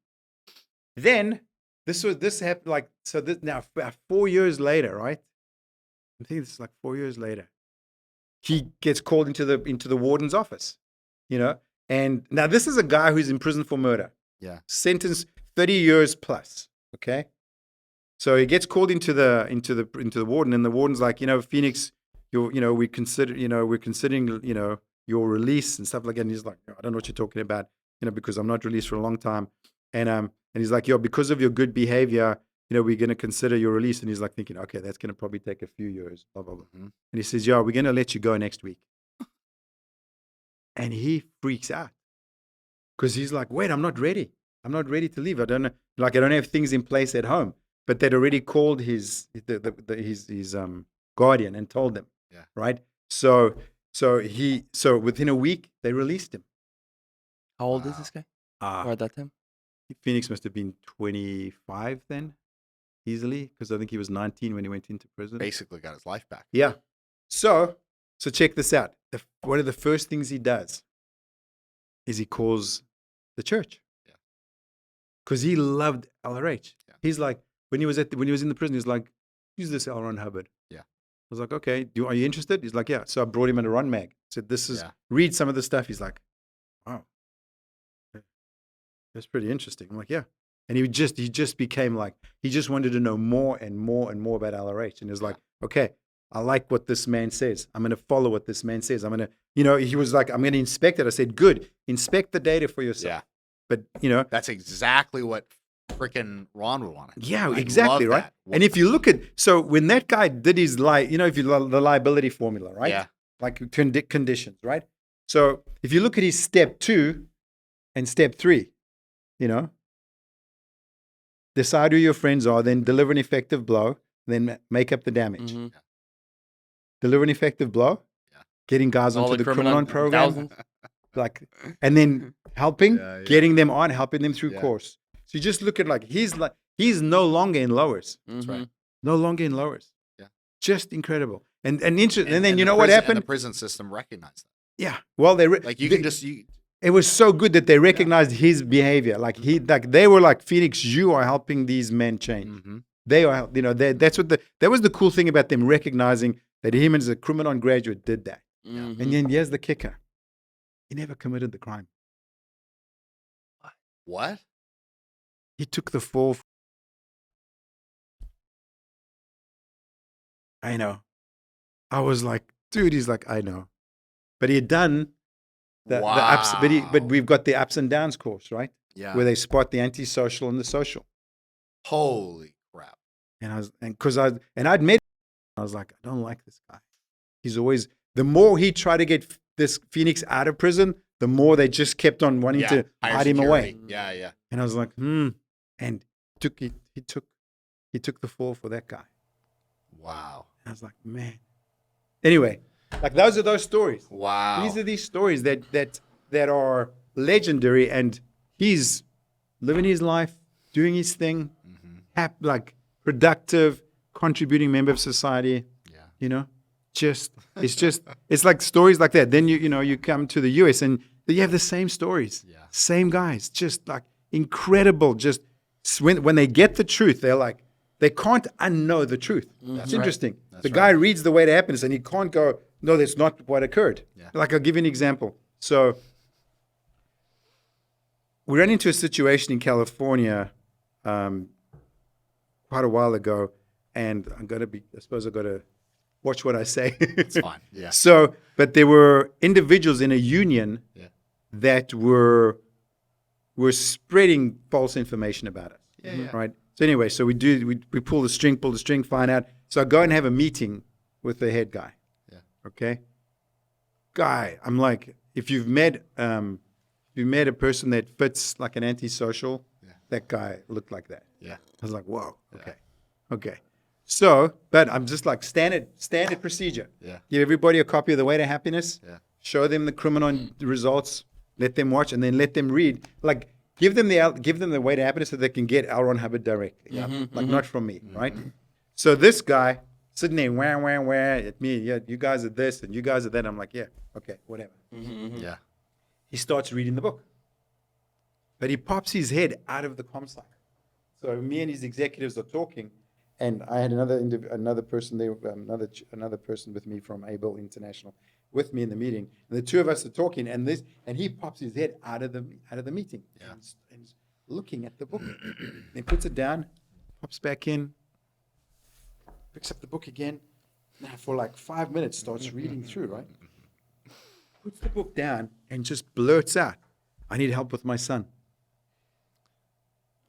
Then this happened like, so this now 4 years later, right? I think this is like 4 years later. He gets called into the warden's office, you know? And now this is a guy who's in prison for murder. Yeah. Sentenced 30 years plus. Okay. So he gets called into the warden, and the warden's like, Phoenix, we're considering, your release and stuff like that. And he's like, I don't know what you're talking about, because I'm not released for a long time. And he's like, because of your good behavior, we're going to consider your release. And he's like thinking, okay, that's going to probably take a few years, blah, blah, blah. Mhm. And he says, we're going to let you go next week. And he freaks out because he's like, wait, I'm not ready. I'm not ready to leave. I don't have things in place at home. But they'd already called his guardian and told them, Yeah. right? So within a week, they released him. How old is Wow. this guy? Or at that time? Phoenix must have been 25 then, easily, because I think he was 19 when he went into prison. Basically got his life back. Yeah. So check this out. One of the first things he does is he calls the church. Yeah. Because he loved LRH. Yeah. He's like, when he was in the prison, he's like, use this L. Ron Hubbard. Yeah. I was like, okay, are you interested? He's like, yeah. So I brought him into Ron Mag. Said, Yeah. read some of the stuff. He's like, wow, that's pretty interesting. I'm like, yeah. And he just became like, he just wanted to know more and more and more about LRH. And he was like, okay, I like what this man says. I'm going to follow what this man says. I'm going to, he was like, I'm going to inspect it. I said, good, inspect the data for yourself. Yeah. But, That's exactly what freaking Ron would want. yeah, I exactly, love right? that. And if you look at, so when that guy did his the liability formula, right? Yeah. Like conditions, right? So if you look at his step 2 and step 3, decide who your friends are, then deliver an effective blow, then make up the damage. Mhm. Deliver an effective blow, Yeah. getting guys All onto the criminal Criminon Program, thousands. and then helping, Yeah, yeah. getting them on, helping them through Yeah. course. So you just look at he's no longer in lowers. That's right. No longer in lowers. Yeah. Just incredible. And then And you know the what prison- happened? And the prison system recognized that. Yeah. Well, it was so good that they recognized his behavior. They were like, Phoenix, you are helping these men change. Mhm. They are, that was the cool thing about them recognizing that him as a Criminon graduate did that. Mhm. And then here's the kicker. He never committed the crime. What? He took the fall. I know. I was like, dude, he's like, I know. But he had done the ups, but we've got the ups and downs course, right? Yeah. Where they spot the antisocial and the social. Holy crap. And I'd met him, I was like, I don't like this guy. He's always, the more he tried to get this Phoenix out of prison, the more they just kept on wanting to higher hide him away. security. Yeah, yeah. And I was like, And he took the fall for that guy. Wow. And I was like, man. Anyway, like those are those stories. Wow. These are these stories that are legendary, and he's living his life, doing his thing, like productive, contributing member of society. Yeah. It's like stories like that. Then you come to the US and you have the same stories, Yeah. same guys, just like incredible. Just when they get the truth, they're like, they can't unknow the truth. It's interesting. The guy reads The Way to Happiness and he can't go, no, that's not what occurred. Yeah. Like, I'll give you an example. So we ran into a situation in California quite a while ago, and I suppose I've got to watch what I say. It's fine. Yeah. So, but there were individuals in a union Yeah. that were spreading false information about us. Yeah, yeah. Right. So anyway, so we pull the string, find out. So I go and have a meeting with the head guy. Yeah. Okay. Guy, I'm like, if you've met a person that fits like an antisocial, Yeah. that guy looked like that. Yeah. I was like, whoa, okay. So, but I'm just like standard procedure. Yeah. Give everybody a copy of The Way to Happiness. Yeah. Show them the Criminon results. Let them watch, and then let them read. Like, give them the Way to Happiness so they can get L. Ron Hubbard directly. Not from me, right? So this guy sitting there, wah at me. Yeah, you guys are this and you guys are that. I'm like, yeah, okay, whatever. Yeah. He starts reading the book, but he pops his head out of the comm cycle. So me and his executives are talking, and I had another person there, another person with me from Able International with me in the meeting. And the two of us are talking, and he pops his head out of the meeting, and he's looking at the book. He puts it down, pops back in, picks up the book again. Now for like 5 minutes starts reading through, right? Puts the book down and just blurts out, "I need help with my son."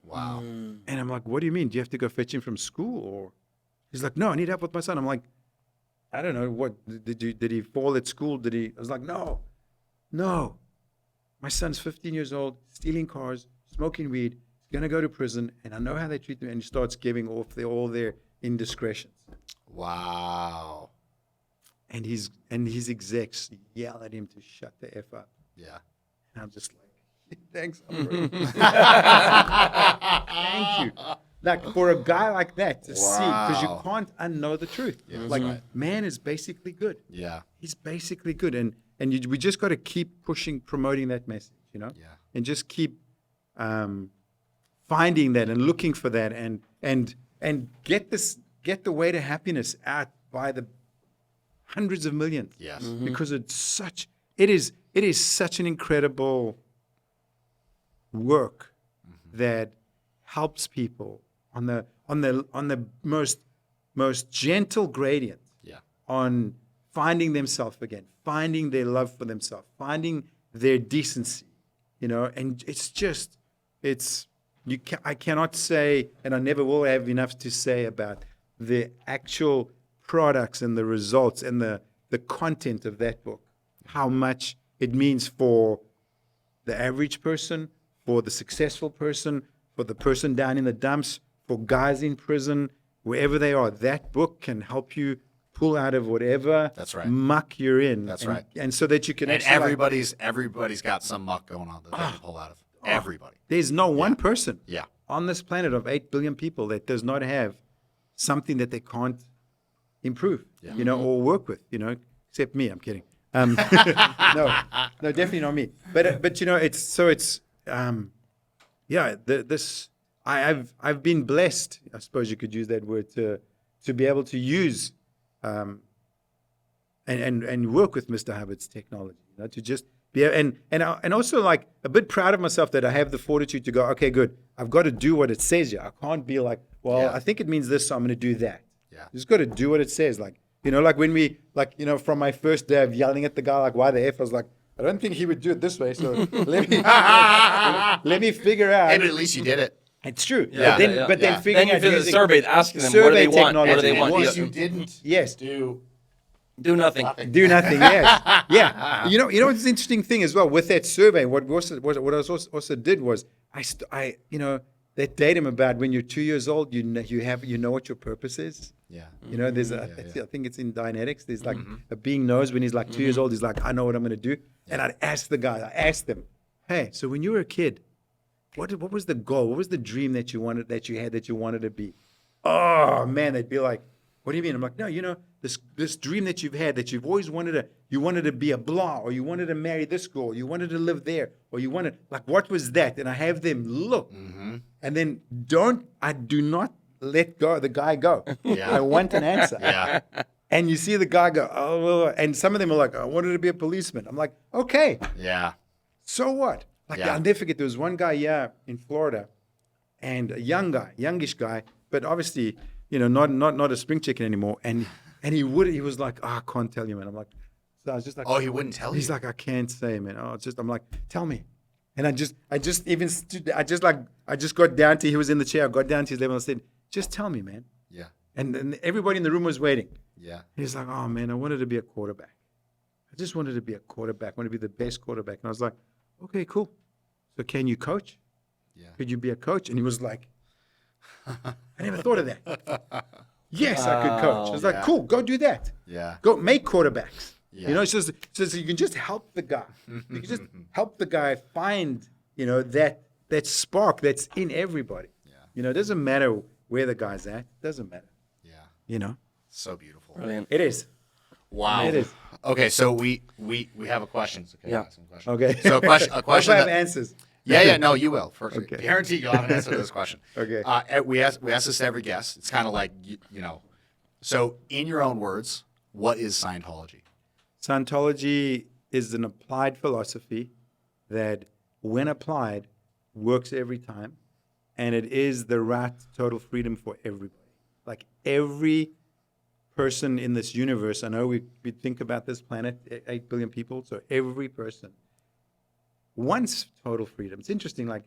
Wow. And I'm like, "What do you mean? Do you have to go fetch him from school?" Or he's like, "No, I need help with my son." I'm like, "I don't know. What did he fall at school? I was like, "No. My son's 15 years old, stealing cars, smoking weed. He's gonna go to prison, and I know how they treat them." And he starts giving off all their indiscretions. Wow. And his execs yell at him to shut the F up. Yeah. And I'm just like, "Thanks, operator." Thank you. Like, for a guy like that to see, because you can't unknow the truth. Yeah, like, right. man is basically good. Yeah. He's basically good. And we just got to keep promoting that message, you know? Yeah. And just keep finding that and looking for that and get the way to happiness out by the hundreds of millions. Yes. Because it is such an incredible work that helps people on the most gentle gradient Yeah. on finding themselves again, finding their love for themselves, finding their decency, you know. And I cannot say, and I never will have enough to say about the actual products and the results and the content of that book, how much it means for the average person, for the successful person, for the person down in the dumps, for guys in prison, wherever they are. That book can help you pull out of whatever That's right. muck you're in. That's right. And so that you can And actually everybody's got some muck going on that they can pull out of. Everybody. there's no one person Yeah. on this planet of 8 billion people that does not have something that they can't improve, you know, or work with, you know, except me. I'm kidding. No, definitely not me. But you know, I've been blessed, I suppose you could use that word, to be able to use and work with Mr. Hubbard's technology, you know, to just be and also like a bit proud of myself that I have the fortitude to go, okay, good, I've got to do what it says here. I can't be like, well, Yeah. I think it means this, so I'm going to do that. Yeah. You just got to do what it says. Like, you know, like when we, like, you know, from my first day of yelling at the guy, like, why the F? I was like, I don't think he would do it this way. So let me figure out. And at least you did it. It's true. Yeah. But then Then figuring you out fill the using survey asking them what do survey they want. What do technology. they want? At least Yeah. you didn't Yes. Do nothing. Do nothing. Yes. Yeah. You know what's the interesting thing as well with that survey? What I also did was I you know, that datum about when you're 2 years old, you know what your purpose is. Yeah. You know, there's I think it's in Dianetics. There's like a being knows when he's like 2 years old. He's like, I know what I'm going to do. And I asked them, hey, so when you were a kid, what was the goal? What was the dream that you wanted to be? Oh man, they'd be like, what do you mean? I'm like, no, you know, this dream that you've had, that you've always wanted to be a blah, or you wanted to marry this girl, or you wanted to live there, or you wanted, like, what was that? And I have them look, and then I do not let the guy go. Yeah. I want an answer. Yeah. And you see the guy go, oh, well, and some of them are like, I wanted to be a policeman. I'm like, okay, Yeah. so what? Like, Yeah. I'll never forget, there was one guy here in Florida, and a youngish guy, but obviously, you know, not a spring chicken anymore. And he was like, oh, I can't tell you, man. I'm like, so I was just like, Oh, he wouldn't tell he's you. like, I can't say, man. Oh, I'm like, tell me. And I just got down to, he was in the chair. I got down to his level and I said, just tell me, man. Yeah. And everybody in the room was waiting. Yeah. He's like, oh man, I wanted to be a quarterback. I just wanted to be a quarterback. I wanted to be the best quarterback. And I was like, okay, cool. So can you coach? Yeah. Could you be a coach? And he was like, I never thought of that. Yes, I could coach. I was like, Yeah. cool, go do that. Yeah. Go make quarterbacks. Yeah. You know, it's just so you can just help the guy. You can just help the guy find, you know, that spark that's in everybody. Yeah. You know, it doesn't matter where the guy's at. It doesn't matter. Yeah. You know, So beautiful. Brilliant. it is. Wow. It is. Okay, so we have a question. Okay, Yeah. ask some question. Okay. So a question I have that- answers. Yeah. No, you will. For sure. Okay. Guarantee you'll have an answer to this question. Okay. We ask this to every guest. It's kind of like you know. So, in your own words, what is Scientology? Scientology is an applied philosophy that, when applied, works every time, and it is the right to total freedom for everybody. Like every person in this universe, I know we think about this planet, 8 billion people, so every person wants total freedom. It's interesting, like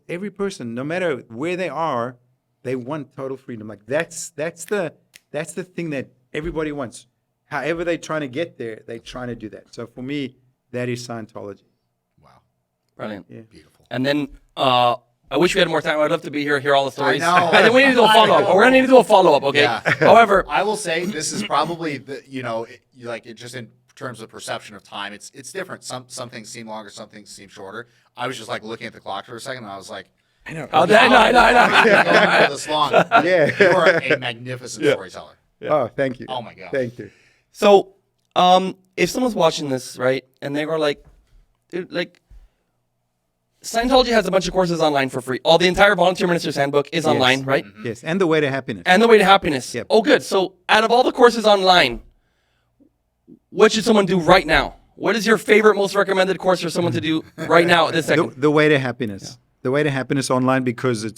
every person, no matter where they are, they want total freedom. Like that's the thing that everybody wants. However they're trying to get there, they're trying to do that. So for me, that is Scientology. Wow. Brilliant. Yeah. Beautiful. And then I wish we had more time. I'd love to be here, hear all the stories. I know. And then we need to do a follow-up. We're going to need to do a follow-up, okay? Yeah. However, I will say this is probably just in terms of perception of time, it's different. Some things seem longer, some things seem shorter. I was just like looking at the clock for a second, and I was like, I know. I know. going this long. Yeah. You are a magnificent storyteller. Yeah. Oh, thank you. Oh my God. Thank you. So, if someone's watching this, right, and they were like, dude, like, Scientology has a bunch of courses online for free. The entire Volunteer Minister's Handbook is online, right? Yes, and the way to happiness. And the Way to Happiness. Yep. Oh, good. So, out of all the courses online, what should someone do right now? What is your favorite, most recommended course for someone to do right now at this second? The way to happiness. The way to happiness online, because it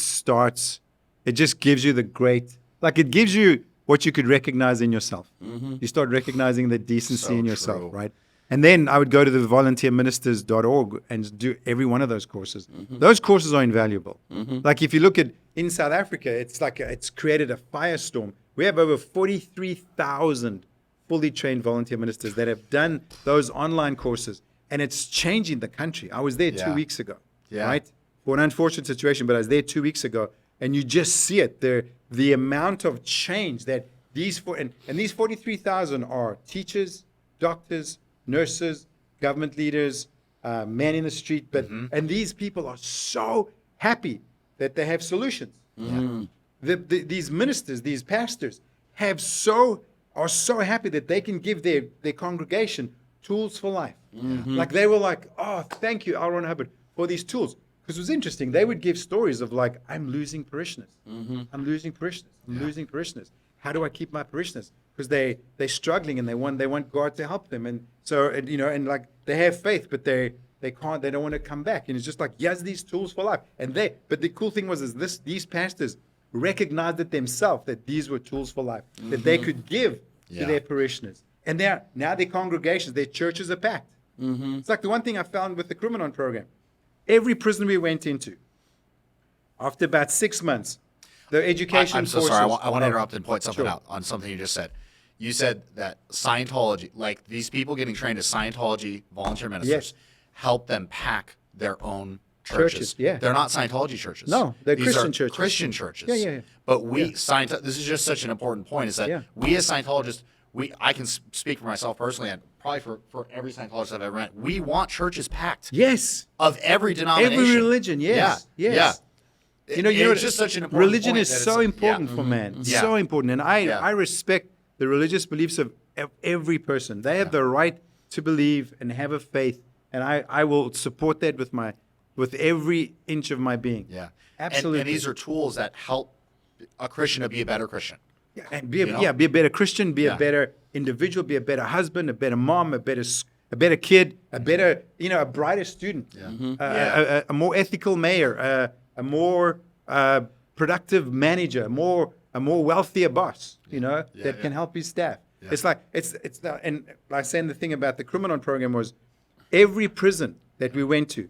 just gives you it gives you what you could recognize in yourself. You start recognizing the decency So in yourself, true. right? And then I would go to the volunteerministers.org and do every one of those courses. Those courses are invaluable. Like if you look at in South Africa, it's created a firestorm. We have over 43,000 fully trained volunteer ministers that have done those online courses, and it's changing the country. I was there 2 weeks ago, right? For an unfortunate situation, but I was there 2 weeks ago, and you just see it. The amount of change that these 43,000 are teachers, doctors, nurses, government leaders, men in the street, and these people are so happy that they have solutions. These ministers, these pastors, are so happy that they can give their congregation tools for life. Like they were like, oh, thank you, L. Ron Hubbard, for these tools. Because it was interesting. They would give stories of like, I'm losing parishioners. I'm losing parishioners. I'm losing parishioners. How do I keep my parishioners? Because they're struggling and they want God to help them. And so, and like they have faith, but they don't want to come back. And it's just like, yes, these tools for life. But the cool thing was these pastors recognized it themselves that these were tools for life that they could give to their parishioners. And now their congregations, their churches are packed. It's like the one thing I found with the Criminon Program. Every prison we went into, after about 6 months, the education I'm so forces... sorry. I want to interrupt and point something out on something you just said. You said that Scientology, like these people getting trained as Scientology volunteer ministers, help them pack their own churches. Yeah. They're not Scientology churches. No, they're These Christian are churches. Christian churches. Yeah. But this is just such an important point, is that we as Scientologists, I can speak for myself personally, and probably for every Scientologist I've ever met, we want churches packed. Yes. Of every denomination. Every religion, yes. Yeah. Yes. It's just such an important religion point is that so it's- important for man. It's so important. And I respect the religious beliefs of every person. They have the right to believe and have a faith. And I will support that with every inch of my being. Yeah. Absolutely. And these are tools that help a Christian to be a better Christian. Yeah, and be a better Christian, be a better individual, be a better husband, a better mom, a better kid, a better, a brighter student, a more ethical mayor, a more productive manager, a more wealthier boss, that can help his staff. Yeah. It's like and like saying the thing about the Criminon Program was every prison that we went to,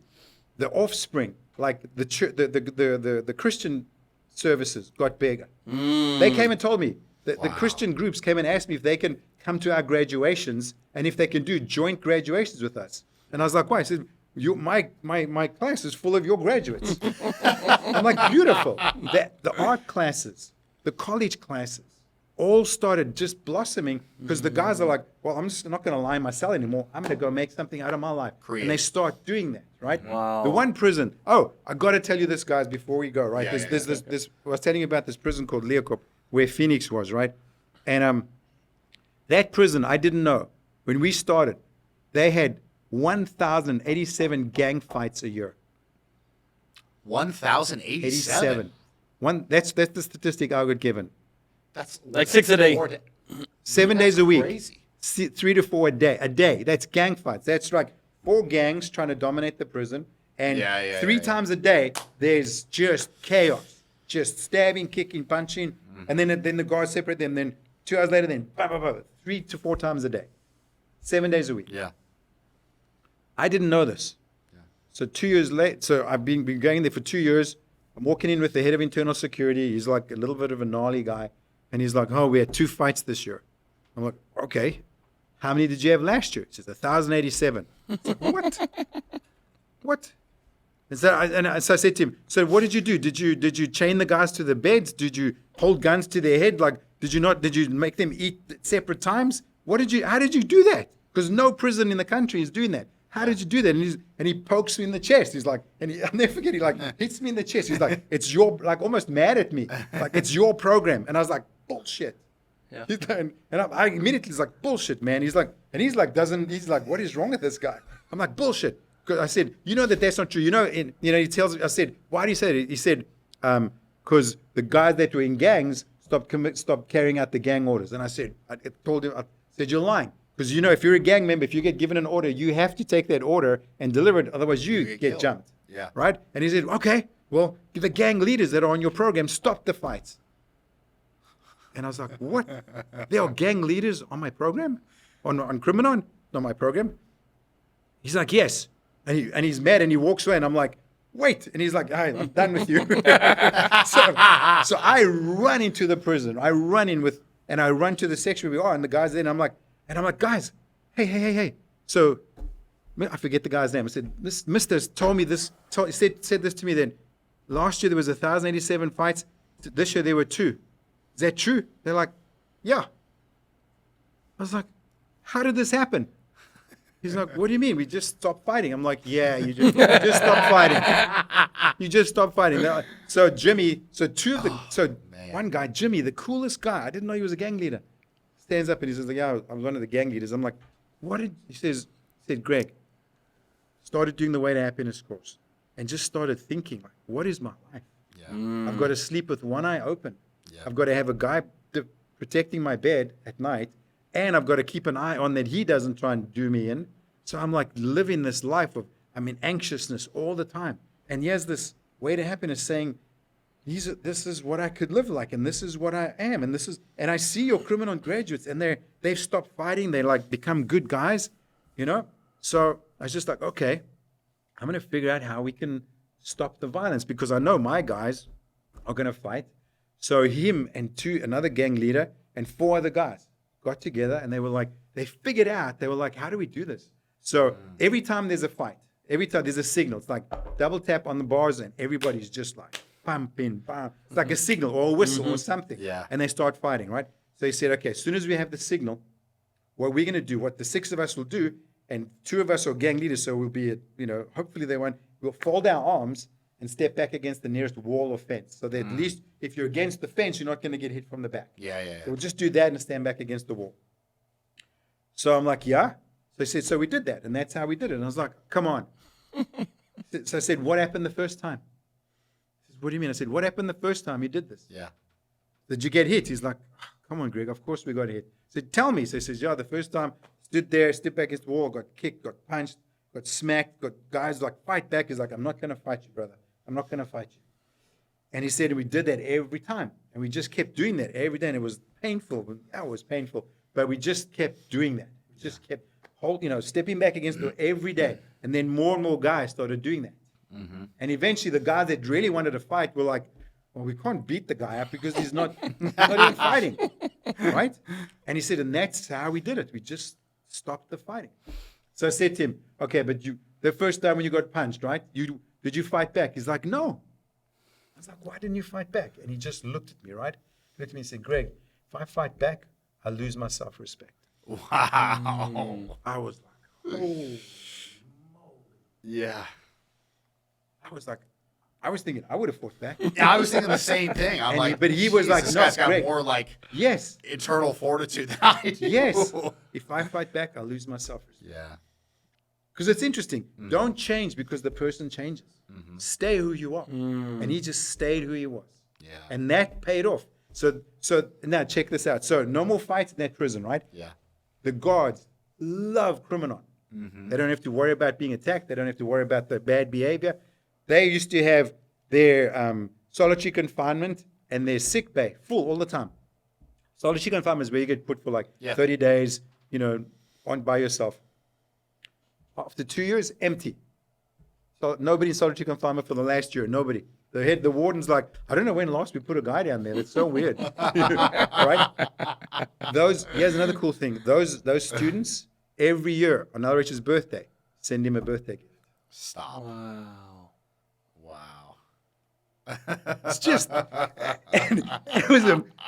the offspring, like the Christian services got bigger. They came and told me that the Christian groups came and asked me if they can come to our graduations and if they can do joint graduations with us. And I was like, why? I said, my class is full of your graduates. I'm like, beautiful. The art classes, the college classes, all started just blossoming because the guys are like, well, I'm just not going to lie in my cell anymore. I'm going to go make something out of my life. Create. And they start doing that, right? Wow. The one prison, I got to tell you this, guys, before we go, right? Yeah, This I was telling you about this prison called Leocorp, where Phoenix was, right? And that prison, I didn't know. When we started, they had 1,087 gang fights a year. 1,087. That's the statistic I got given. That's Like 6 a day. 7 days a week. Crazy. 3 to 4 a day. A day. That's gang fights. That's like 4 gangs trying to dominate the prison. And three times a day, there's just chaos. Just stabbing, kicking, punching. And then the guards separate them. Then 2 hours later, then 3 to 4 times a day. 7 days a week. Yeah. I didn't know this. So 2 years later, so I've been going there for 2 years. I'm walking in with the head of internal security. He's like a little bit of a gnarly guy. And he's like, oh, we had 2 fights this year. I'm like, okay. How many did you have last year? He says, 1,087. It's like, what? What? And so I said to him, so what did you do? Did you chain the guys to the beds? Did you hold guns to their head? Like, did you make them eat at separate times? How did you do that? Because no prison in the country is doing that. How did you do that? And he pokes me in the chest. He's like, I'll never forget, he like hits me in the chest. He's like, it's your, like almost mad at me. Like, it's your program. And I was like, bullshit. Yeah. He's like, and I immediately was like, bullshit, man. He's like, what is wrong with this guy? I'm like, bullshit. Because I said, you know that's not true. He tells me, I said, why do you say that? He said, because the guys that were in gangs stopped carrying out the gang orders. And I said, I said, you're lying. Because, if you're a gang member, if you get given an order, you have to take that order and deliver it. Otherwise, you get jumped. Yeah. Right? And he said, okay, well, the gang leaders that are on your program, stop the fights. And I was like, what? There are gang leaders on my program? On Criminon? On my program? He's like, yes. And he's mad and he walks away and I'm like, wait. And he's like, hey, I'm done with you. so I run into the prison. I run to the section where we are and the guys there and I'm like, guys, hey. So I forget the guy's name. I said, this Mister told me this, said this to me then. Last year there was 1,087 fights. This year there were 2. Is that true? They're like, yeah. I was like, how did this happen? He's like, what do you mean? We just stopped fighting. I'm like, yeah, you just stopped fighting. You just stopped fighting. So Jimmy, one guy, Jimmy, the coolest guy, I didn't know he was a gang leader, stands up and he says, yeah, I was one of the gang leaders. I'm like, he said, Greg, started doing the Way to Happiness course and just started thinking, like, what is my life? Yeah. I've got to sleep with one eye open. Yeah. I've got to have a guy protecting my bed at night, and I've got to keep an eye on that he doesn't try and do me in. So I'm like living this life of, anxiousness all the time. And he has this Way to Happiness saying, this is what I could live like, and this is what I am, and I see your Criminon graduates, and they've stopped fighting, they like become good guys, So I was just like, okay, I'm going to figure out how we can stop the violence because I know my guys are going to fight. So him and another gang leader and 4 other guys got together and they figured out, they were like, how do we do this? So every time there's a fight, every time there's a signal, it's like double tap on the bars and everybody's just like pumping, bam. It's like a signal or a whistle or something. Yeah. And they start fighting, right? So he said, okay, as soon as we have the signal, what we're going to do, what the 6 of us will do, and 2 of us are gang leaders, so we'll be, hopefully we'll fold our arms and step back against the nearest wall or fence. So that at least if you're against the fence, you're not going to get hit from the back. Yeah. So we'll just do that and stand back against the wall. So I'm like, yeah. So he said, so we did that. And that's how we did it. And I was like, come on. So I said, what happened the first time? He says, what do you mean? I said, what happened the first time you did this? Yeah. Did you get hit? He's like, come on, Greg, of course we got hit. I said, tell me. So he says, yeah, the first time, stood there, stepped back against the wall, got kicked, got punched, got smacked, got guys like, fight back. He's like, I'm not going to fight you, brother. I'm not going to fight you. And he said, we did that every time. And we just kept doing that every day. And it was painful. That was painful. But we just kept doing that. We just kept stepping back against the every day. And then more and more guys started doing that. Mm-hmm. And eventually the guys that really wanted to fight were like, well, we can't beat the guy up because he's not even fighting. Right? And he said, and that's how we did it. We just stopped the fighting. So I said to him, okay, but the first time when you got punched, right? Did you fight back? He's like, no. I was like, why didn't you fight back? And he just looked at me, right? He looked at me and said, Greg, if I fight back, I lose my self-respect. Wow. I was like, oh. Yeah. I was thinking I would have fought back. Yeah, I was thinking the same thing. I'm like, but he was like, this no, guy's got Greg. more like Yes. internal fortitude than I do. Yes. If I fight back, I'll lose my self-respect. Yeah. Because it's interesting. Don't change because the person changes. Stay who you are. And he just stayed who he was. Yeah. And that paid off. So now check this out. So no more fights in that prison, right? Yeah. The guards love Criminon. They don't have to worry about being attacked. They don't have to worry about the bad behavior. They used to have their solitary confinement and their sick bay full all the time. Solitary confinement is where you get put for 30 days, on by yourself. After 2 years, empty. So nobody in solitary confinement for the last year. Nobody. The warden's like, I don't know when last we put a guy down there. That's so weird, right? Here's another cool thing. Those students every year on Ulrich's birthday send him a birthday gift. Stop. Wow. It's just, and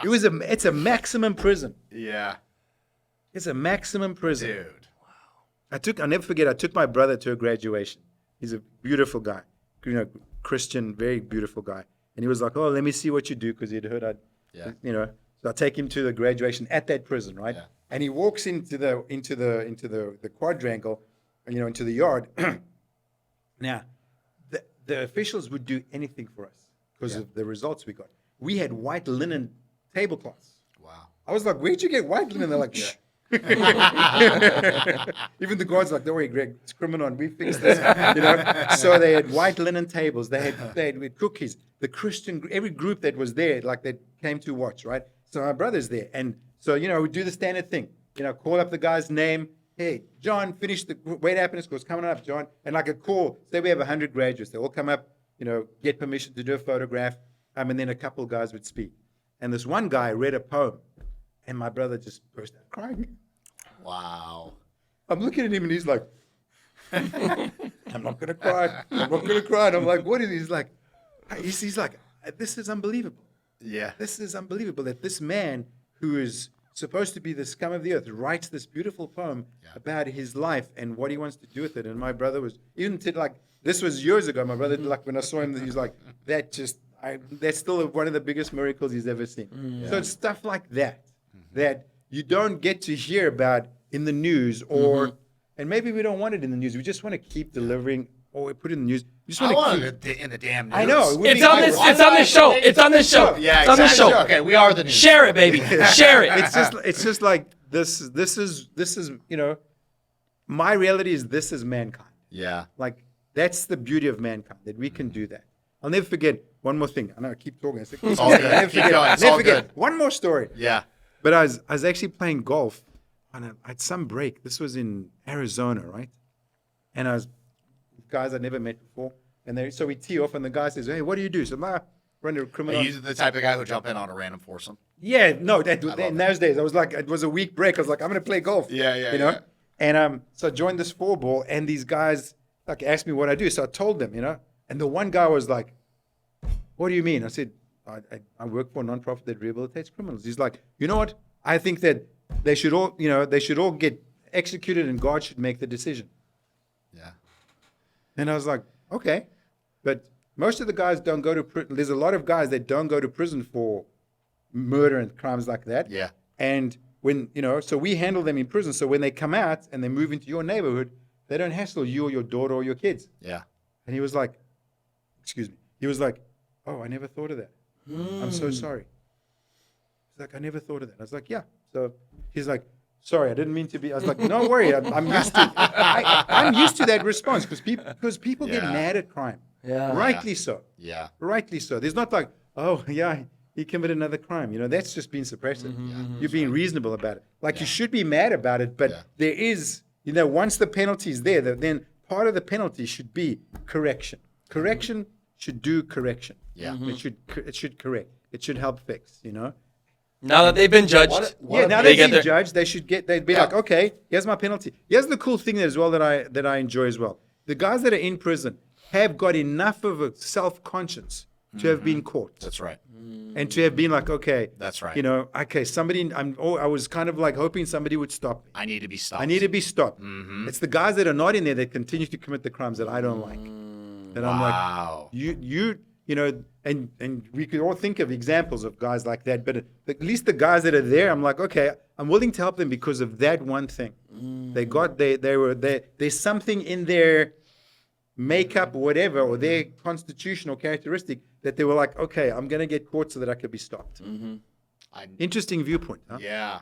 it's a maximum prison. Yeah. It's a maximum prison. Dude. I'll never forget. I took my brother to a graduation. He's a beautiful guy, Christian, very beautiful guy. And he was like, "Oh, let me see what you do," because he'd heard So I take him to the graduation at that prison, right? Yeah. And he walks into the quadrangle, into the yard. Now, the officials would do anything for us because of the results we got. We had white linen tablecloths. Wow. I was like, "Where'd you get white linen?" They're like, "Shh." Even the guards like, "Don't worry, Greg, it's Criminon. We fixed this." So they had white linen tables. They had cookies. The Christian, every group that was there, that came to watch, right? So my brother's there, and so we do the standard thing. Call up the guy's name. Hey, John, finish the weight happiness course. Coming up, John, and a call. Say we have 100 graduates. They all come up. Get permission to do a photograph. And then a couple guys would speak. And this one guy read a poem, and my brother just burst out crying. Wow. I'm looking at him and he's like, I'm not going to cry. I'm not going to cry. And I'm like, what is he? He's like, this is unbelievable. Yeah. This is unbelievable that this man who is supposed to be the scum of the earth writes this beautiful poem about his life and what he wants to do with it. And my brother was, this was years ago. My brother, when I saw him, he's like, that's still one of the biggest miracles he's ever seen. So it's stuff like that, that you don't get to hear about in the news and maybe we don't want it in the news. We just want to keep delivering or we put it in the news. We just want to keep it in the damn news. I know. It's on this show. It's on this show. Yeah, it's on this show. Okay, we are the news. Share it, baby. Share it. It's just like this is my reality is this is mankind. Yeah. That's the beauty of mankind, that we can do that. I'll never forget one more thing. I know I keep talking. It's all good. Never forget. One more story. Yeah. But I was actually playing golf at some break. This was in Arizona, right? And I was guys I'd never met before. And so we tee off, and the guy says, "Hey, what do you do?" So I run a criminal. Are you the type of guy who jump in on a random foursome? Yeah, no. In those days, I was like, it was a week break. I was like, I'm going to play golf. Yeah. And so I joined this 4-ball, and these guys asked me what I do. So I told them, And the one guy was like, "What do you mean?" I said, I work for a nonprofit that rehabilitates criminals. He's like, "You know what? I think that they should all get executed, and God should make the decision." Yeah. And I was like, "Okay," but most of the guys don't go to prison. There's a lot of guys that don't go to prison for murder and crimes like that. Yeah. And when so we handle them in prison. So when they come out and they move into your neighborhood, they don't hassle you or your daughter or your kids. Yeah. And he was like, "Excuse me." He was like, "Oh, I never thought of that. I'm so sorry." He's like, "I never thought of that." I was like, "Yeah." So he's like, "Sorry, I didn't mean to be." I was like, "No worry, I'm used to. I'm used to that response because people get mad at crime. Yeah. Rightly so. Yeah. Rightly so. There's not like, "Oh yeah, he committed another crime." That's just being suppressive. You're being reasonable about it. You should be mad about it, but there is, once the penalty is there, then part of the penalty should be correction. Correction should do correction. Yeah. It should correct. It should help fix. Now that they've been judged, Now they've been judged, they'd be like, "Okay, here's my penalty." Here's the cool thing as well that I enjoy as well. The guys that are in prison have got enough of a self-conscience to have been caught. That's right. And to have been like, okay. That's right. Okay, I was kind of like hoping somebody would stop me. I need to be stopped. I need to be stopped. It's the guys that are not in there that continue to commit the crimes that I don't like. That I'm like, you know, and we could all think of examples of guys like that, but at least the guys that are there, I'm like, okay, I'm willing to help them because of that one thing. There's something in their makeup or whatever, or their constitutional characteristic that they were like, okay, I'm going to get caught so that I could be stopped. Interesting viewpoint, huh? Yeah.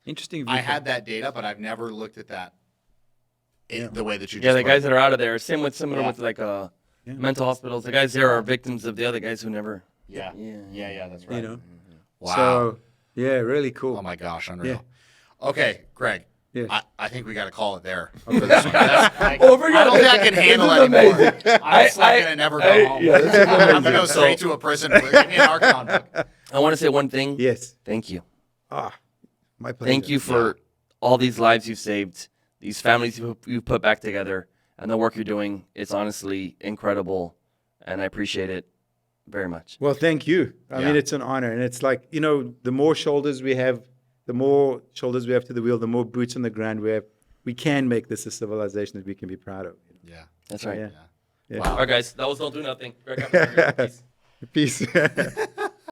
Interesting I viewpoint. had that data, but I've never looked at that the way that you just Yeah, the put guys it. that are out of there. Similar Yeah. with like mental hospitals. The guys there are victims of the other guys who never. Yeah. That's right. You know? Wow. So, yeah, really cool. Oh my gosh, unreal. Okay, Greg. Yeah. I think we got to call it there. For this one. I Over don't think I can handle This is anymore. amazing. I'm just not gonna never go home. yeah, this is I'm gonna amazing. go straight to a prison. Give me an Archon book. I want to say one thing. Yes. Thank you. My pleasure. Thank you for all these lives you've saved, these families you've put back together, and the work you're doing. It's honestly incredible, and I appreciate it very much. Well, thank you. I mean, it's an honor. And it's like, you know, the more shoulders we have to the wheel, the more boots on the ground we have. We can make this a civilization that we can be proud of. Yeah. That's right. Yeah. All right, guys. That was Don't Do Nothing. Greg Capazorio. Peace. Peace.